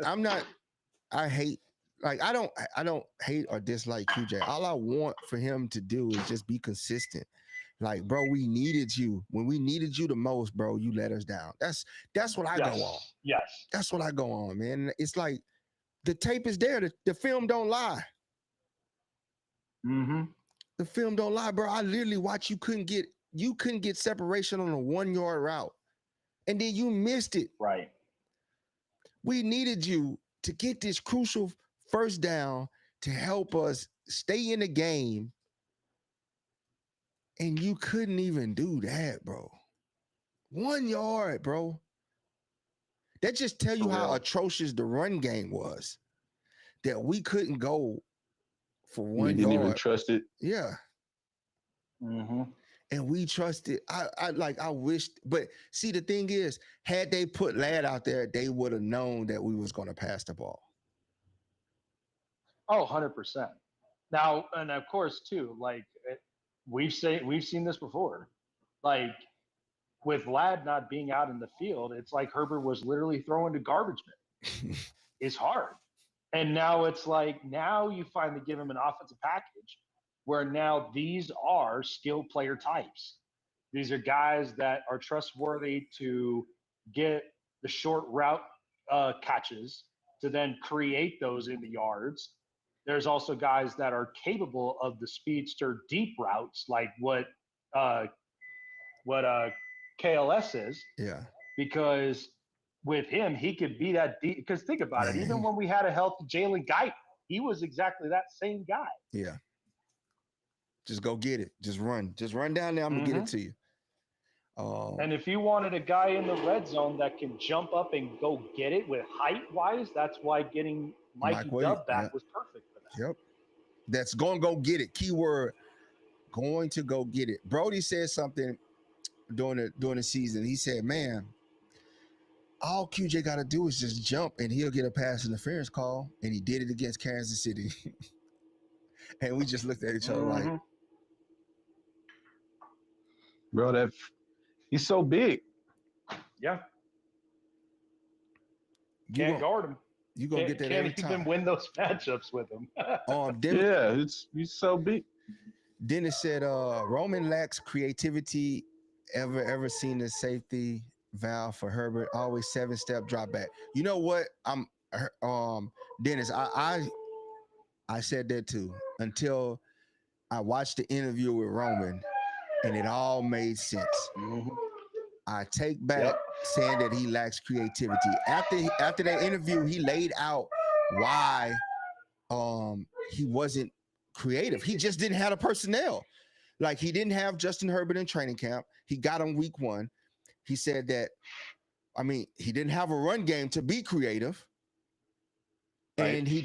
don't hate or dislike QJ. All I want for him to do is just be consistent. Like, bro, we needed you when we needed you the most, bro. You let us down. That's what I go on. Yes, That's what I go on, man. It's like the tape is there. The film don't lie. Mm-hmm. The film don't lie, bro. I literally watched you couldn't get separation on a 1 yard route, and then you missed it. Right. We needed you to get this crucial first down to help us stay in the game, and you couldn't even do that, bro. 1 yard, bro. That just tell you how atrocious the run game was. That we couldn't go for 1 yard. We didn't even trust it. Yeah. Mm-hmm. And we trusted. I wished, but see, the thing is, had they put Ladd out there, they would have known that we was going to pass the ball. Oh, 100%. Now, and of course, too, like we've seen this before. Like with Ladd not being out in the field, it's like Herbert was literally throwing to garbage men. It's hard. And now it's like, now you finally give him an offensive package where now these are skilled player types. These are guys that are trustworthy to get the short route catches to then create those in the yards. There's also guys that are capable of the speedster deep routes, like what KLS is. Yeah. Because with him, he could be that deep. Because think about it, even when we had a healthy Jalen Guyton, he was exactly that same guy. Yeah. Just go get it. Just run. Just run down there. I'm going to get it to you. And if you wanted a guy in the red zone that can jump up and go get it with height-wise, that's why getting Mikey Dub back was perfect for that. Yep. That's going to go get it. Keyword, going to go get it. Brody said something during the season. He said, man, all QJ got to do is just jump and he'll get a pass interference call. And he did it against Kansas City. And we just looked at each other like, bro, he's so big. Yeah. Can't guard him. You gonna get that every time. Can't even win those matchups with him. He's so big. Dennis said, Roman lacks creativity. Ever seen a safety valve for Herbert? Always 7-step drop back. You know what? Dennis, I said that too until I watched the interview with Roman, and it all made sense. Mm-hmm. I take back saying that he lacks creativity. After that interview, he laid out why he wasn't creative. He just didn't have the personnel. Like, he didn't have Justin Herbert in training camp. He got him week 1. He said that, he didn't have a run game to be creative. Right. And he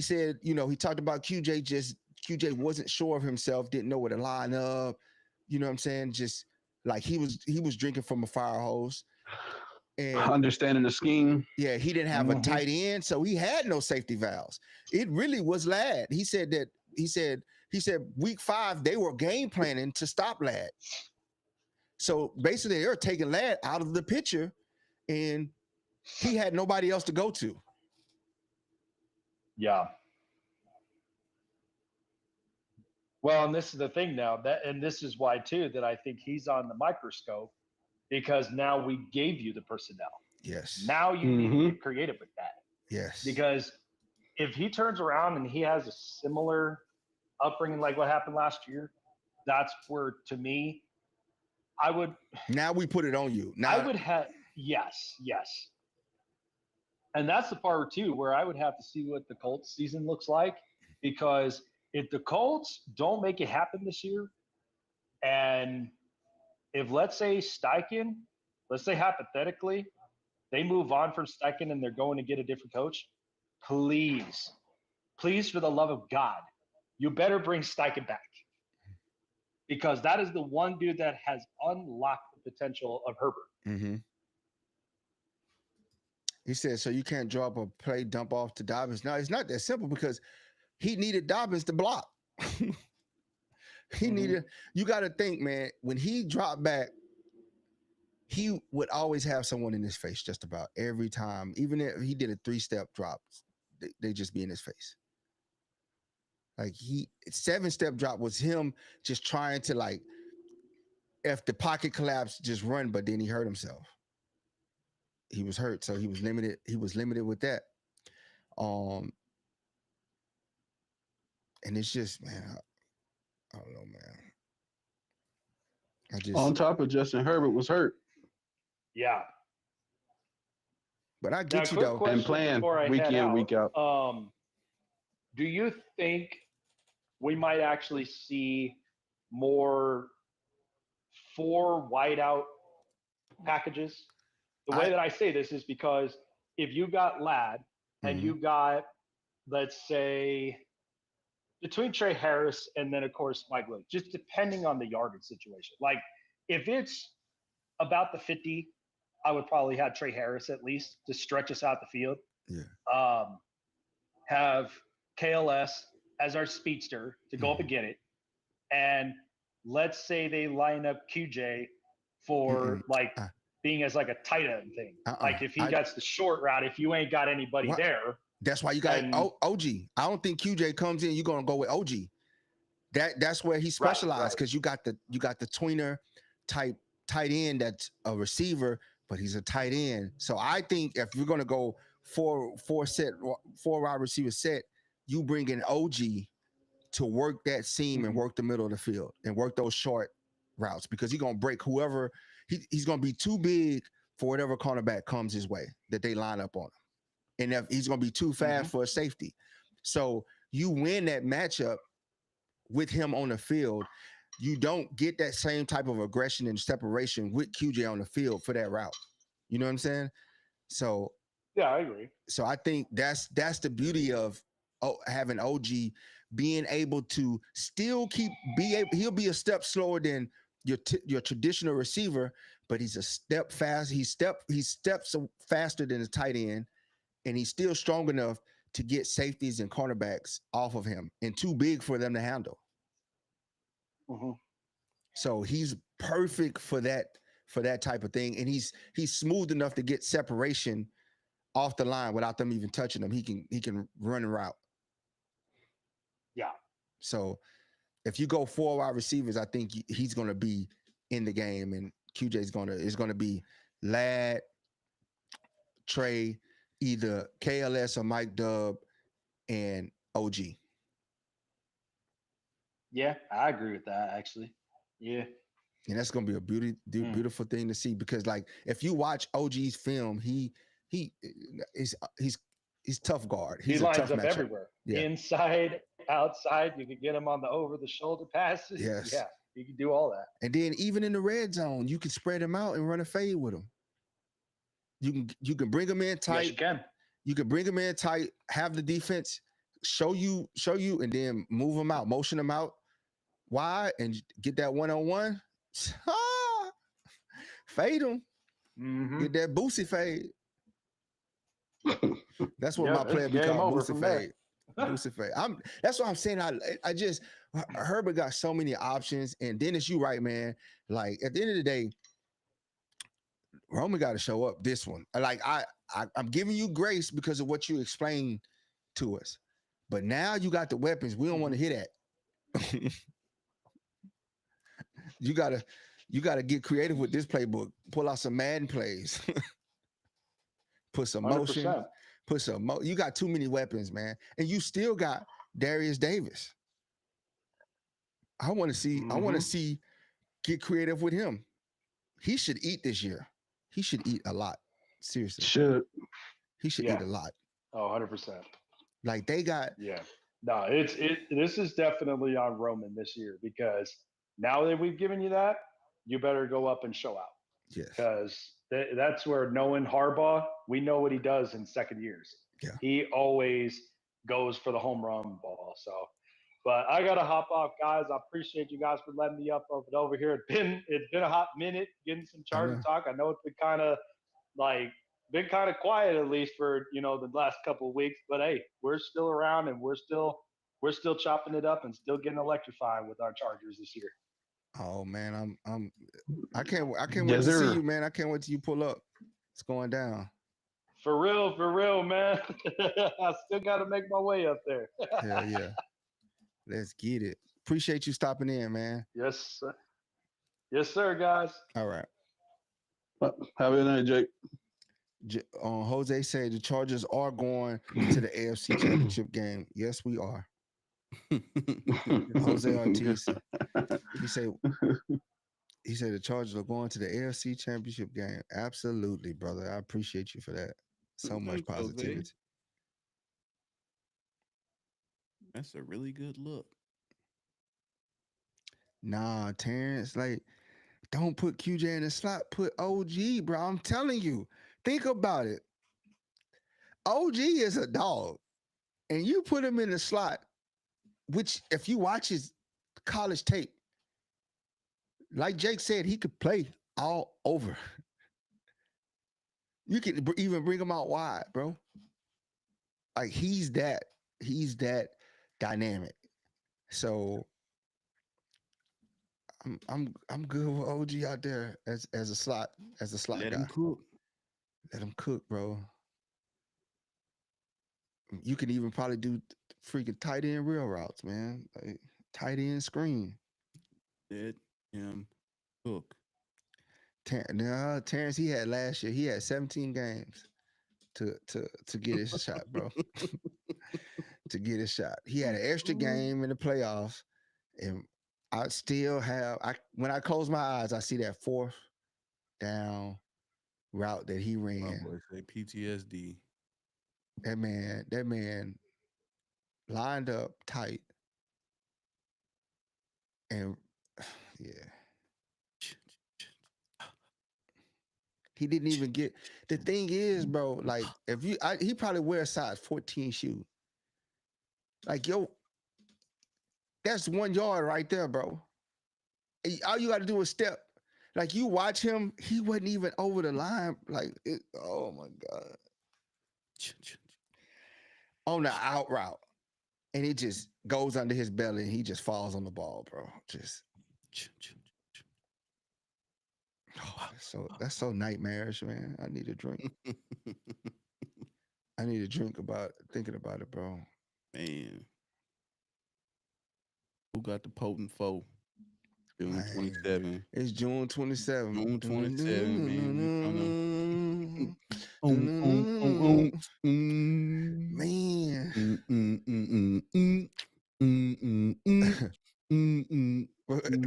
said, he talked about QJ wasn't sure of himself, didn't know where to line up. You know what I'm saying? Just like he was drinking from a fire hose. And understanding the scheme. Yeah, he didn't have a tight end, so he had no safety valves. It really was Ladd. He said week 5 they were game planning to stop Ladd. So basically they were taking Ladd out of the picture, and he had nobody else to go to. Yeah. Well, and this is the thing now, and this is why too that I think he's on the microscope, because now we gave you the personnel. Yes. Now you need to get creative with that. Yes. Because if he turns around and he has a similar upbringing like what happened last year, that's where, to me, I would. Now we put it on you. Now I would have. Yes. And that's the part too where I would have to see what the Colts season looks like, because if the Colts don't make it happen this year, and if let's say Steichen, let's say hypothetically, they move on from Steichen and they're going to get a different coach, please, please, for the love of God, you better bring Steichen back, because that is the one dude that has unlocked the potential of Herbert. Mm-hmm. He said, so you can't drop a play dump off to Dobbins. No, it's not that simple, because he needed Dobbins to block. He needed, you got to think, man, when he dropped back, he would always have someone in his face just about every time. Even if he did a 3-step drop, they just be in his face. Like 7-step drop was him just trying to, like, if the pocket collapsed, just run, but then he hurt himself. He was hurt, so he was limited. He was limited with that. And it's just, man, I don't know, man. I just On top of Justin Herbert was hurt Yeah. but I Now, get you quick though. question and playing before I week head in, week out. Do you think we might actually see more 4 wideout packages? The way that I say this is because if you got Ladd and you got, let's say, between Trey Harris and then, of course, Mike Williams, just depending on the yardage situation. Like, if it's about the 50, I would probably have Trey Harris at least to stretch us out the field. Yeah. Have KLS as our speedster to go up and get it. And let's say they line up QJ for being as like a tight end thing. Like if he gets the short route, if you ain't got anybody there. That's why you got OG. I don't think QJ comes in, you're gonna go with OG. That's where he specialized, because you got the tweener type tight end that's a receiver, but he's a tight end. So I think if you're gonna go four wide receiver set, you bring in OG to work that seam and work the middle of the field and work those short routes, because he's gonna break whoever he's gonna be too big for whatever cornerback comes his way that they line up on him. And if he's gonna be too fast for a safety. So you win that matchup with him on the field. You don't get that same type of aggression and separation with QJ on the field for that route. You know what I'm saying? So yeah, I agree. So I think that's the beauty of having OG being able to still he'll be a step slower than your traditional receiver, but he's a step fast. He steps faster than a tight end, and he's still strong enough to get safeties and cornerbacks off of him, and too big for them to handle. So he's perfect for that type of thing, and he's smooth enough to get separation off the line without them even touching him. He can run a route. Yeah. So if you go 4 wide receivers, I think he's going to be in the game, and QJ is going to be Ladd, Trey, either KLS or Mike Dub, and OG. Yeah, I agree with that, actually. Yeah. And that's going to be a beautiful thing to see, because, like, if you watch OG's film, he's tough guard. He lines up everywhere. Yeah. Inside, outside, you can get him on the over-the-shoulder passes. Yes. Yeah, you can do all that. And then even in the red zone, you can spread him out and run a fade with him. You can bring him in tight. Yes, you can. You can bring him in tight, have the defense show you, and then move him out, motion him out wide, and get that one-on-one. Fade him. Get that Boosie fade. That's what my player be called, Boosie fade. Boosie fade. That's what I'm saying. I just Herbert got so many options, and Dennis, you right, man. Like at the end of the day, Roman got to show up this one. Like I'm giving you grace because of what you explained to us, but now you got the weapons. We don't want to hear that. You gotta get creative with this playbook. Pull out some Madden plays. Put some motion. 100%. You got too many weapons, man, and you still got Darius Davis. I want to see. I want to see. Get creative with him. He should eat this year. He should eat a lot. Seriously. He should Yeah. eat a lot. Oh, 100%. Like they got Yeah. No, this is definitely on Roman this year because now that we've given you that, you better go up and show out yes. because that's where knowing Harbaugh, we know what he does in second years. Yeah. He always goes for the home run ball. So, but I gotta hop off, guys. I appreciate you guys for letting me up over here. It's been a hot minute getting some Charger talk. I know it's been kind of quiet at least for the last couple of weeks. But hey, we're still around and we're still chopping it up and still getting electrified with our Chargers this year. Oh man, I can't wait Yes, to sir. see you, man. I can't wait till you pull up. It's going down. For real, man. I still got to make my way up there. Hell yeah. Let's get it. Appreciate you stopping in, man. Yes, sir. Yes, sir, guys. All right. Have a good night, Jake. Jose said the Chargers are going to the AFC Championship game. Yes, we are. Jose Ortiz. He said the Chargers are going to the AFC Championship game. Absolutely, brother. I appreciate you for that. So much Thanks, Jose. positivity. That's a really good look. Nah, Terrence, like, don't put QJ in the slot. Put OG, bro. I'm telling you. Think about it. OG is a dog. And you put him in the slot, which if you watch his college tape, like Jake said, he could play all over. You can even bring him out wide, bro. Like he's that dynamic. So I'm good with OG out there as a slot Let guy. him cook. Let him cook, bro. You can even probably do freaking tight end real routes, man. Like tight end screen. Let him cook. Terrence, he had last year. He had 17 games to get his shot, bro. To get his shot. He had an extra game in the playoffs, and I still have. When I close my eyes, I see that 4th down route that he ran. My boy say PTSD. That man lined up tight, and yeah. He didn't even get. The thing is, bro, like if he probably wear a size 14 shoe. Like yo, that's 1 yard right there, bro. All you got to do is step. Like you watch him, he wasn't even over the line. Like oh my god, on the out route, and it just goes under his belly, and he just falls on the ball, bro. Just. Oh, that's so nightmarish, man. I need a drink. I need a drink thinking about it, bro. Man. Who got the potent foe? June 27. It's June 27. June 27, man. Man.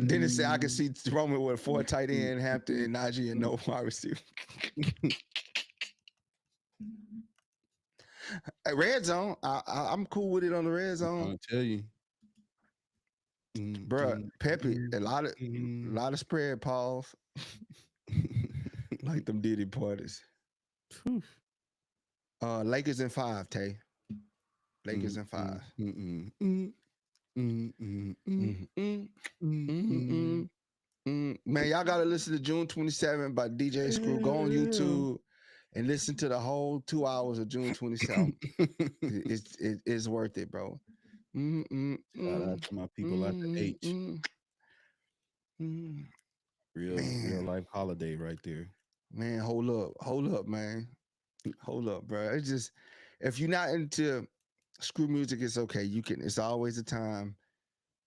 Dennis said I can see Roman with 4 tight end, Hampton, and Najee, and no wide receiver. Red zone, I'm cool with it on the red zone. I'll tell you, Bruh, Pepe, a lot of spread pause, like them Diddy parties. Lakers in 5, Tay. Lakers in 5. Man, y'all gotta listen to June 27 by DJ Screw. Go on YouTube and listen to the whole 2 hours of June 27. It's worth it, bro. Shout out to my people at the H. Real life holiday right there. Man, hold up, man. Hold up, bro. It's just if you're not into Screw music, it's okay. It's always a time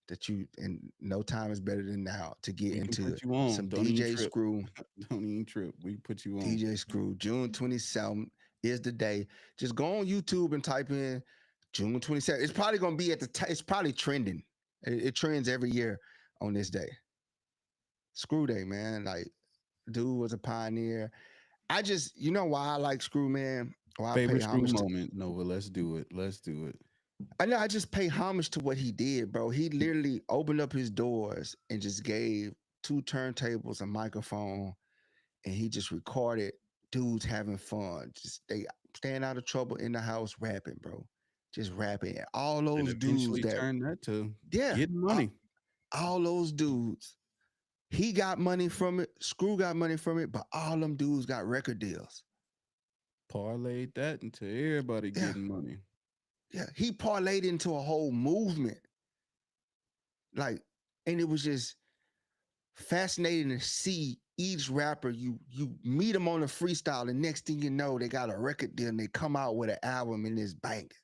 that and no time is better than now to get into some DJ Screw. Don't even trip. We put you on. DJ Screw. June 27th is the day. Just go on YouTube and type in June 27th. It's probably gonna be it's probably trending. It trends every year on this day. Screw Day, man. Like, dude was a pioneer. You know why I like Screw, man? Or I pay Favorite screw homage to. moment, Nova. Let's do it. Let's do it. I know I just pay homage to what he did, bro. He literally opened up his doors and just gave 2 turntables, a microphone, and he just recorded dudes having fun. Just they staying out of trouble in the house rapping, bro. Just rapping. And all And those dudes eventually that turn that to yeah, getting all, money. all those dudes. He got money from it. Screw got money from it, but all them dudes got record deals. Parlayed that into everybody Yeah, getting money. yeah. He parlayed into a whole movement. Like, and it was just fascinating to see each rapper. You meet them on a freestyle, and next thing you know, they got a record deal and they come out with an album in this bank.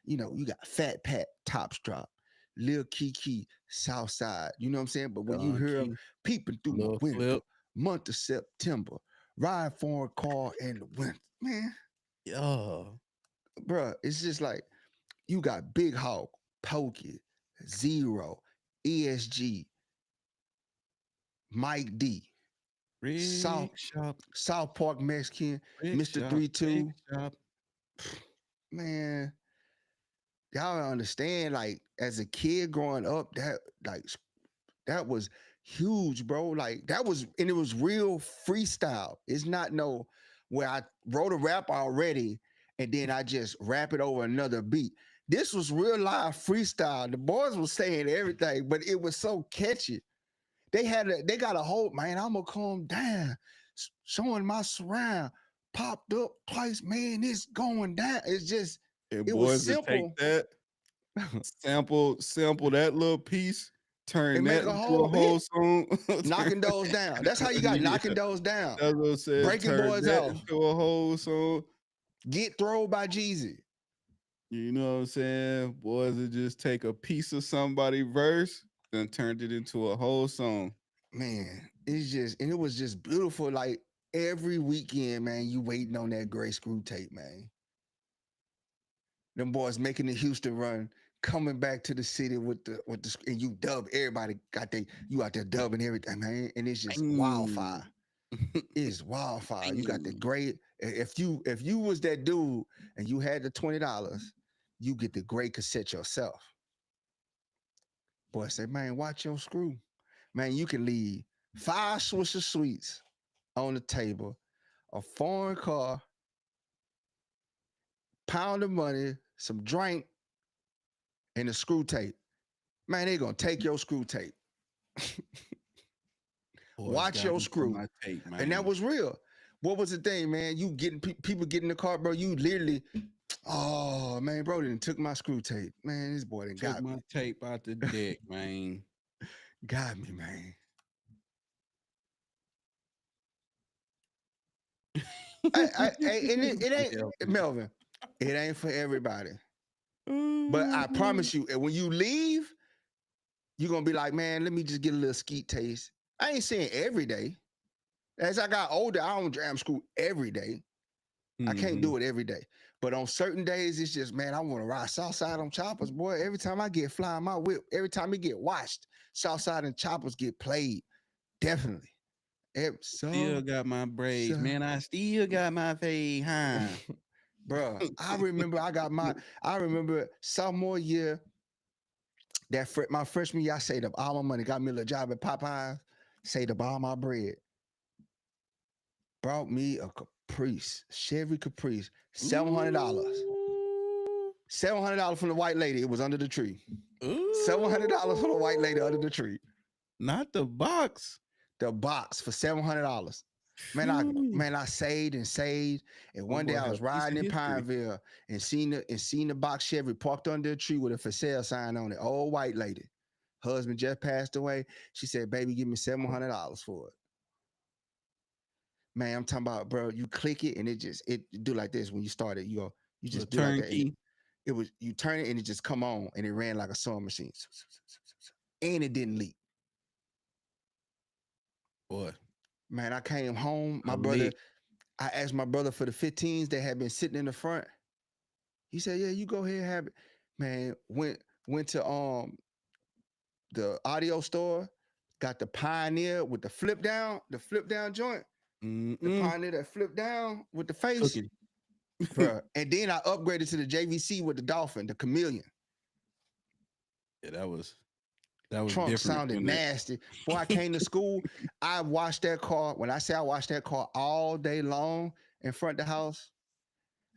You know, you got Fat Pat, Top Drop, Lil Kiki, Southside. You know what I'm saying? But when you Don hear them Key, peeping through the Lil window, Flip. month of September, ride for a car in the winter, man, Yeah. bruh, it's just like you got Big Hawk, Pokey, Zero, ESG, Mike D, South Rick Shop. South Park Mexican, Rick Mr. Shop. 32. Rick Shop. Man, y'all don't understand. Like as a kid growing up, that was huge, bro. Like that was, and it was real freestyle. It's not no where I wrote a rap already and then I just rap it over another beat. This was real live freestyle. The boys were saying everything, but it was so catchy. They got a whole man. I'm gonna calm down, showing my surround. Popped up twice, man. It's going down. It's just And it was boys would take simple that, sample that little piece, turn and make that a into a whole whole hit. song. Knocking those down. That's how you got Yeah, knocking those down. that's what I said. Breaking Turn boys that off. into a whole song. Get thrown by Jeezy. You know what I'm saying? Boys would just take a piece of somebody's verse and turned it into a whole song. Man, it's just, and it was just beautiful. Like every weekend, man, you waiting on that gray screw tape, man. Them boys making the Houston run, coming back to the city with the and you dub everybody you out there dubbing everything, man. And it's just wildfire. It's wildfire. You got the great. If you was that dude and you had the $20, you get the great cassette yourself. Boy, say, man, watch your screw. Man, you can leave 5 Swisher Sweets on the table, a foreign car, pound of money, some drink, and a screw tape. Man, they gonna take your screw tape. Boys Watch got your me for screw. my tape, man. And that was real. What was the thing, man? You getting people get in the car, bro. You literally, oh man, bro, then took my screw tape. Man, this boy done took got my me. tape out the deck, man. Got me, man. And it ain't Melvin. It ain't for everybody. But I promise you, when you leave, you're gonna be like, man, let me just get a little skeet taste. I ain't saying every day. As I got older, I don't jam screw every day. I can't do it every day. But on certain days, it's just, man, I want to ride Southside on choppers, boy. Every time I get flying my whip, every time it get washed, Southside and choppers get played. Definitely. Still got my braids, man. I still got my fade, huh? Bro, I remember I remember sophomore year, my freshman year, I saved up all my money, got me a little job at Popeyes, saved up all my bread. Brought me a Caprice, Chevy Caprice, $700. $700 from the white lady. It was under the tree. $700 from the white lady under the tree. Not the box. The box for $700. Man, I saved and saved. And one day I was riding in Pineville and seen the box Chevy parked under a tree with a for sale sign on it. Old white lady. Husband just passed away. She said, baby, give me $700 for it. Man, I'm talking about, bro, you click it and it do like this when you start it. You just do like that. It was, you turn it and it just come on and it ran like a sewing machine. And it didn't leak. Boy. Man, I came home. I asked my brother for the 15s that had been sitting in the front. He said, yeah, you go ahead and have it. Man, went to the audio store, got the Pioneer with the flip down joint. The Pioneer that flipped down with the face. bro. And then I upgraded to the JVC with the Dolphin, the Chameleon. Yeah, that was Trunk different. sounded wasn't it? nasty. Before I came to school, I washed that car. When I say I washed that car all day long in front of the house,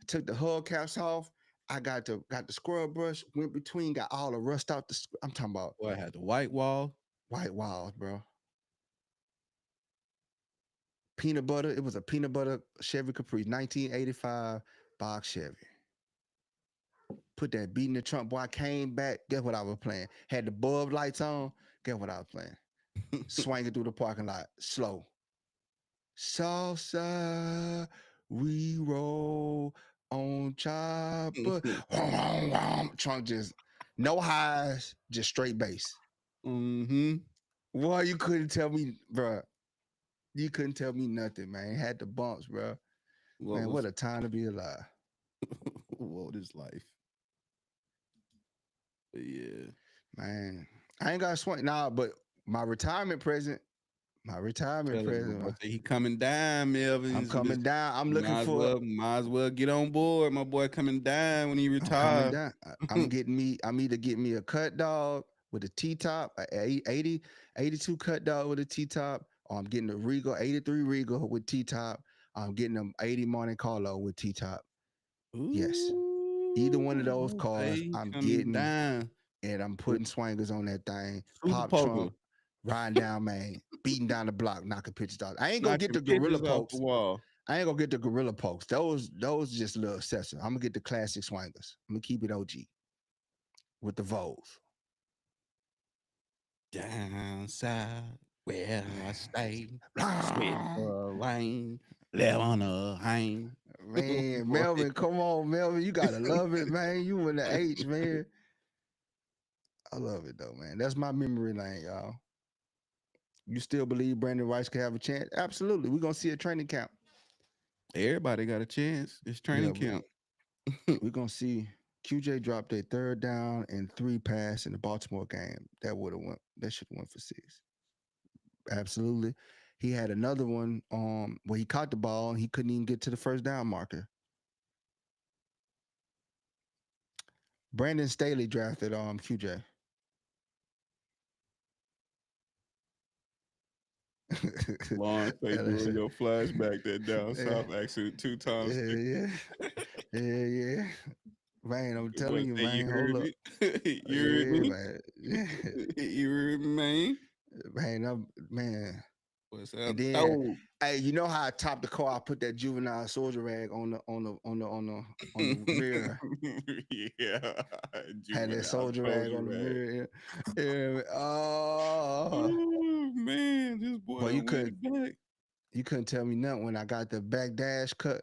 took the hubcaps off. I got the scrub brush, went between, got all the rust out the. I'm talking about Boy, I had the white wall. white walls, bro. Peanut butter. It was a peanut butter Chevy Caprice, 1985 box Chevy. Put that beat in the trunk. Boy, I came back. Guess what I was playing? Had the bulb lights on. Guess what I was playing? Swinging through the parking lot, slow. Salsa, we roll on chopper. Trunk just no highs, just straight bass. Mm-hmm. Boy, you couldn't tell me, bro. You couldn't tell me nothing, man. Had the bumps, bro. Man, what a time to be alive. What is life? But yeah. Man, I ain't got to swing now, but my retirement present. Man. He coming down, Melvin. I'm coming down. I'm looking for. Might as well get on board. My boy coming down when he I'm coming retires. down. I'm either getting me a cut dog with a T-top, a 82 cut dog with a T-top, or I'm getting a Regal, 83 Regal with T-top. I'm getting them 80 Monte Carlo with T-top. Yes. Either one of those cars, I'm getting down. And I'm putting swingers on that thing. Super Pop poker. trunk, riding down, man, beating down the block, knocking pictures out. I ain't gonna get the Gorilla Pokes. I ain't gonna get the Gorilla Pokes. Those just a little accessory. I'm gonna get the classic swingers. I'm gonna keep it OG with the Vols. Down south where I stay, sweat lane, live on a hang. Man, Melvin, come on, Melvin. You gotta love it, man. You in the H, man. I love it though, man. That's my memory lane, y'all. You still believe Brandon Rice could have a chance? Absolutely. We're gonna see a training camp. Everybody got a chance. It's training camp. We're gonna see QJ dropped a 3rd down and 3 pass in the Baltimore game. That should have went for 6. Absolutely. He had another one where he caught the ball and he couldn't even get to the 1st down marker. Brandon Staley drafted QJ. Long your flashback that down south accident 2 times. Yeah. Man, I'm telling you, man. You heard me. You heard me, man. You heard me, man. What's up? And then, hey, you know how I topped the car? I put that juvenile soldier rag on the mirror. Yeah, had that soldier rag on the mirror. Yeah. Oh man, this boy. Well, you couldn't tell me nothing when I got the back dash cut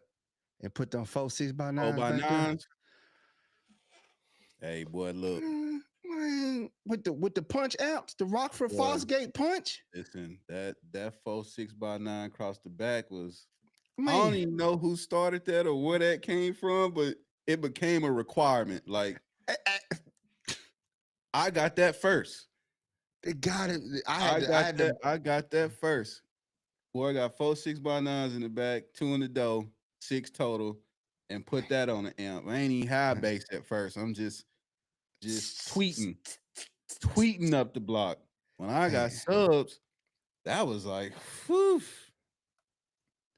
and put them 4 6x9s. 4x9s. Hey, boy, look. Man, with the punch amps, the Rockford Fosgate punch. Listen, that 4 6x9 across the back was. Man. I don't even know who started that or where that came from, but it became a requirement. Like I got that first. It got it. I got that first. Boy, I got 4 6x9s in the back, 2 in the door, 6 total, and put that on the amp. I ain't even high bass at first. I'm just tweeting up the block. When I got subs, that was like, whew.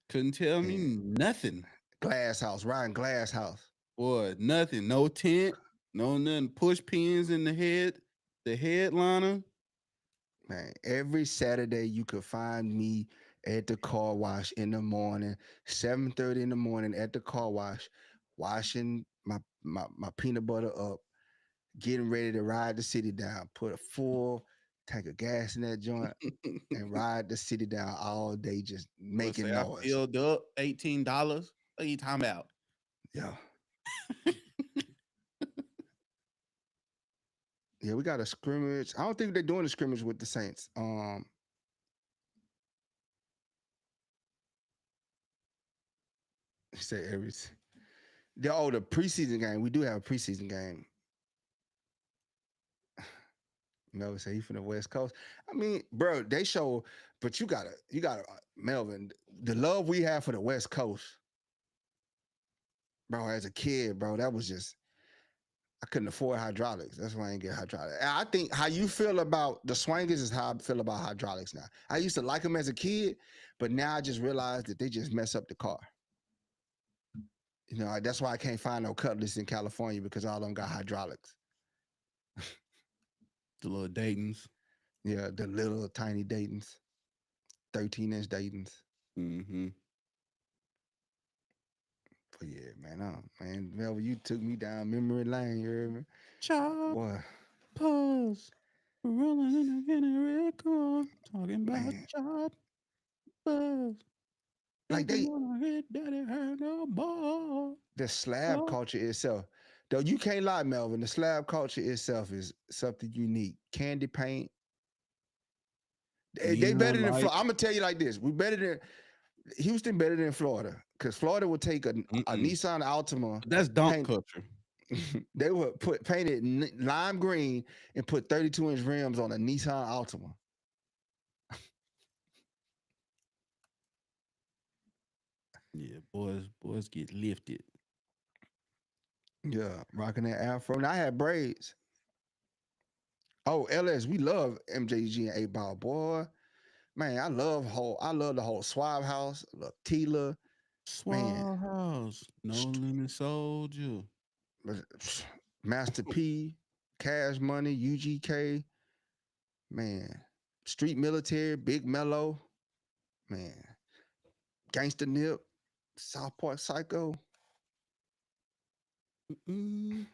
Couldn't tell me nothing. Glass house, riding glass house. Boy, nothing. No tent, no nothing. Push pins in the headliner. Man, every Saturday you could find me at the car wash in the morning, 7:30 in the morning at the car wash, washing my peanut butter up, getting ready to ride the city down, put a full tank of gas in that joint and ride the city down all day, just making noise. I filled up $18. What are you talking about? Yeah. Yeah, we got a scrimmage. I don't think they're doing a scrimmage with the Saints. Say the preseason game. We do have a preseason game. Melvin said he from the West Coast. I mean, bro, they show, but you gotta, Melvin, the love we have for the West Coast. bro, as a kid, bro, that was just I couldn't afford hydraulics. That's why I didn't get hydraulics. And I think how you feel about the swingers is how I feel about hydraulics now. I used to like them as a kid, but now I just realized that they just mess up the car. You know, that's why I can't find no Cutlass in California because all of them got hydraulics. The little Dayton's. Yeah, the little tiny Daytons, 13-inch Daytons. Mm-hmm. But yeah, man, Melvin, you took me down memory lane. You heard me? Chop, Boy, pause, rolling in a record, talking about man, chop, pause. like If you they wanna hit daddy, hurt no ball. the slab Oh. culture itself. Though you can't lie, Melvin, the slab culture itself is something unique. Candy paint. They better Neon than light. Florida. I'm gonna tell you like this: we better than Houston, better than Florida, because Florida would take a Nissan Altima, That's dunk paint, culture. they would paint it lime green and put 32-inch rims on a Nissan Altima. Yeah, boys get lifted. Yeah, rocking that afro. And I had braids. Oh, LS, we love MJG and 8 Ball, boy. Man, I love the whole Swab House, love Tila, man, Swag House, No Limit Soldier. Master P, Cash Money, UGK, man, Street Military, Big Mellow, man, Gangsta Nip, South Park Psycho. Man,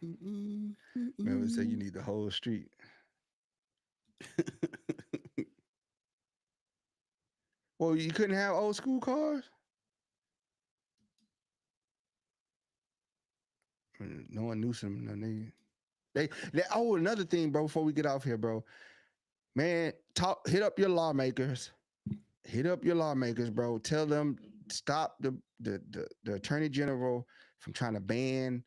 we say you need the whole street. Well, you couldn't have old school cars? No one knew some. Oh, another thing, bro, before we get off here, bro. Man, hit up your lawmakers. Hit up your lawmakers, bro. Tell them stop the attorney general from trying to ban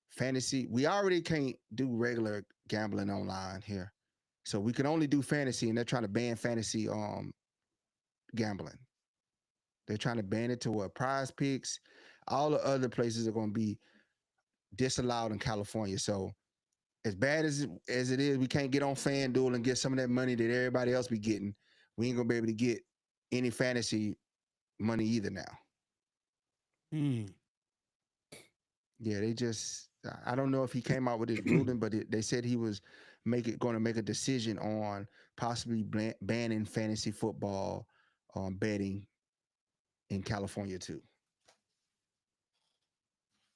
fantasy. We already can't do regular gambling online here. So we can only do fantasy, and they're trying to ban fantasy gambling. They're trying to ban it to what Prize Picks. All the other places are going to be disallowed in California. So as bad as it is, we can't get on FanDuel and get some of that money that everybody else be getting. We ain't gonna be able to get any fantasy money either now. Yeah, they just I don't know if he came out with his ruling, but they said he was going to make a decision on possibly banning fantasy football betting in California too.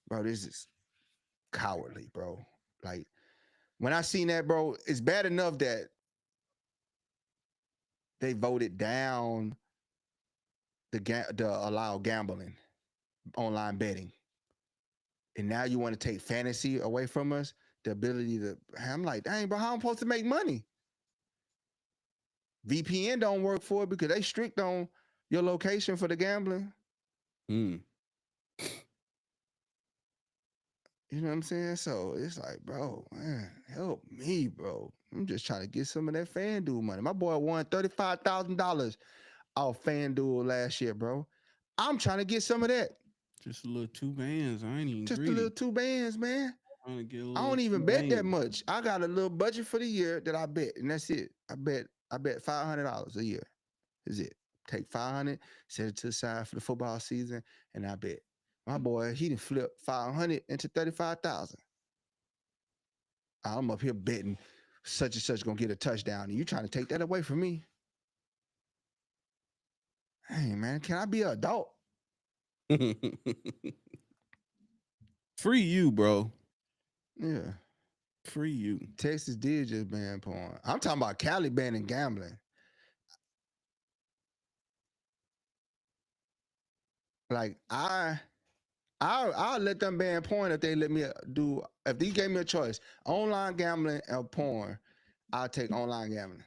Bro, this is cowardly, bro. Like when I seen that, bro, it's bad enough that they voted down the allow gambling, online betting, and now you want to take fantasy away from us, the ability to. I'm like, dang, bro, how am I supposed to make money? VPN don't work for it because they strict on your location for the gambling. You know what I'm saying? So it's like, bro, man, help me, bro. I'm just trying to get some of that FanDuel money. My boy won $35,000 off FanDuel last year, bro. I'm trying to get some of that. Just a little 2 bands. I ain't even Just greedy. a little 2 bands, man. Trying to get I don't even bet that much. I got a little budget for the year that I bet, and that's it. I bet $500 a year. Is it? Take 500, set it to the side for the football season, and I bet. My boy, he done flipped 500 into 35,000. I'm up here betting such and such gonna get a touchdown, and you trying to take that away from me? Hey man, can I be an adult? Free you, bro. Yeah. Free you. Texas did just ban porn. I'm talking about Cali banning gambling. Like I'll let them ban porn if they let me do. If they gave me a choice, online gambling or porn, I'll take online gambling.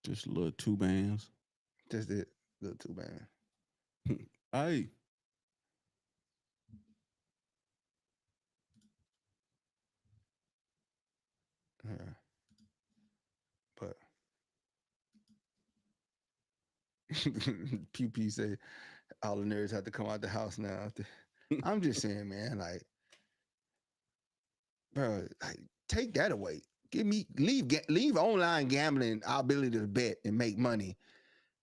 Just a little 2 bands. Just it, little 2 band. Hey. Yeah. But Pew say all the nerds have to come out the house now. I'm just saying, man, like, bro, like, take that away. Leave online gambling our ability to bet and make money.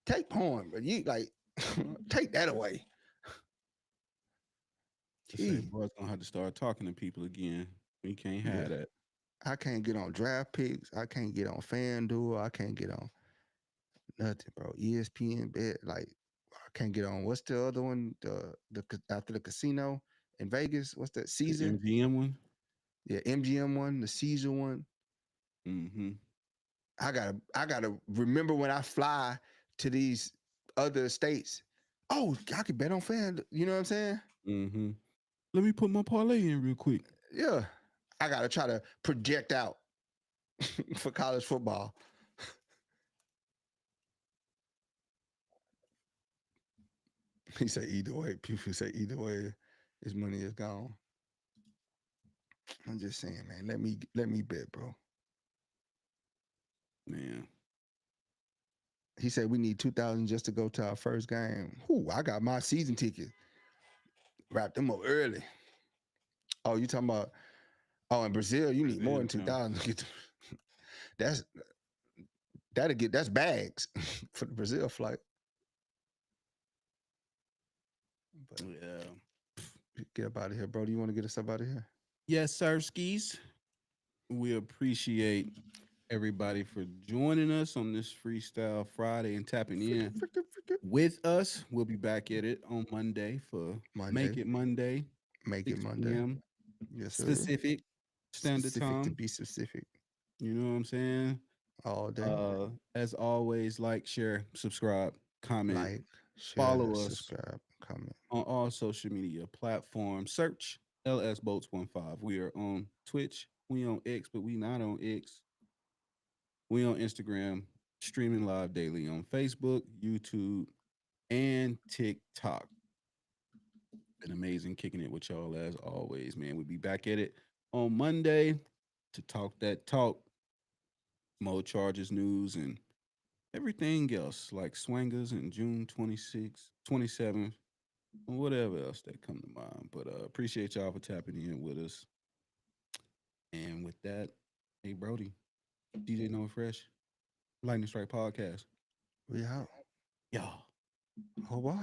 Take porn, but you like take that away. I say, Gee, boys gonna have to start talking to people again. We can't yeah. have that. I can't get on draft picks. I can't get on FanDuel. I can't get on nothing, bro. ESPN bet, like I can't get on. What's the other one? The after the casino in Vegas. What's that? The Caesar. MGM one. Yeah, MGM one, the Caesar one. Mm-hmm. I gotta remember when I fly to these other states. Oh, I could bet on fan. You know what I'm saying? Mm-hmm. Let me put my parlay in real quick. Yeah. I gotta try to project out for college football. He said either way. People say either way, his money is gone. I'm just saying, man. Let me bet, bro. Man. He said we need 2,000 just to go to our first game. Whoo, I got my season ticket. Wrap them up early. Oh, you talking about? Oh, in Brazil, you need more than Brazil, 2,000 to get. That's that's bags for the Brazil flight. But Yeah. get up out of here, bro. Do you want to get us up out of here? Yes, sir, skis. We appreciate everybody for joining us on this Freestyle Friday and tapping in with us. We'll be back at it on Monday for Make It Monday, Make it 6 Monday. p.m. Yes, sir. Specific standard Specific time. to be specific. You know what I'm saying? All day. As always, like, share, subscribe, comment, Like, share, follow us subscribe, comment. on all social media platforms. Search LS Boats 15. We are on Twitch. We on X, but we not on X. We on Instagram, streaming live daily on Facebook, YouTube, and TikTok. Been amazing kicking it with y'all as always, man. We'll be back at it on Monday to talk that talk, Mo Charges news, and everything else like Swangers and June 26th, 27th, and whatever else that come to mind. But appreciate y'all for tapping in with us. And with that, hey Brody, DJ No Fresh, Lightning Strike Podcast. We out. Y'all. Oh, boy.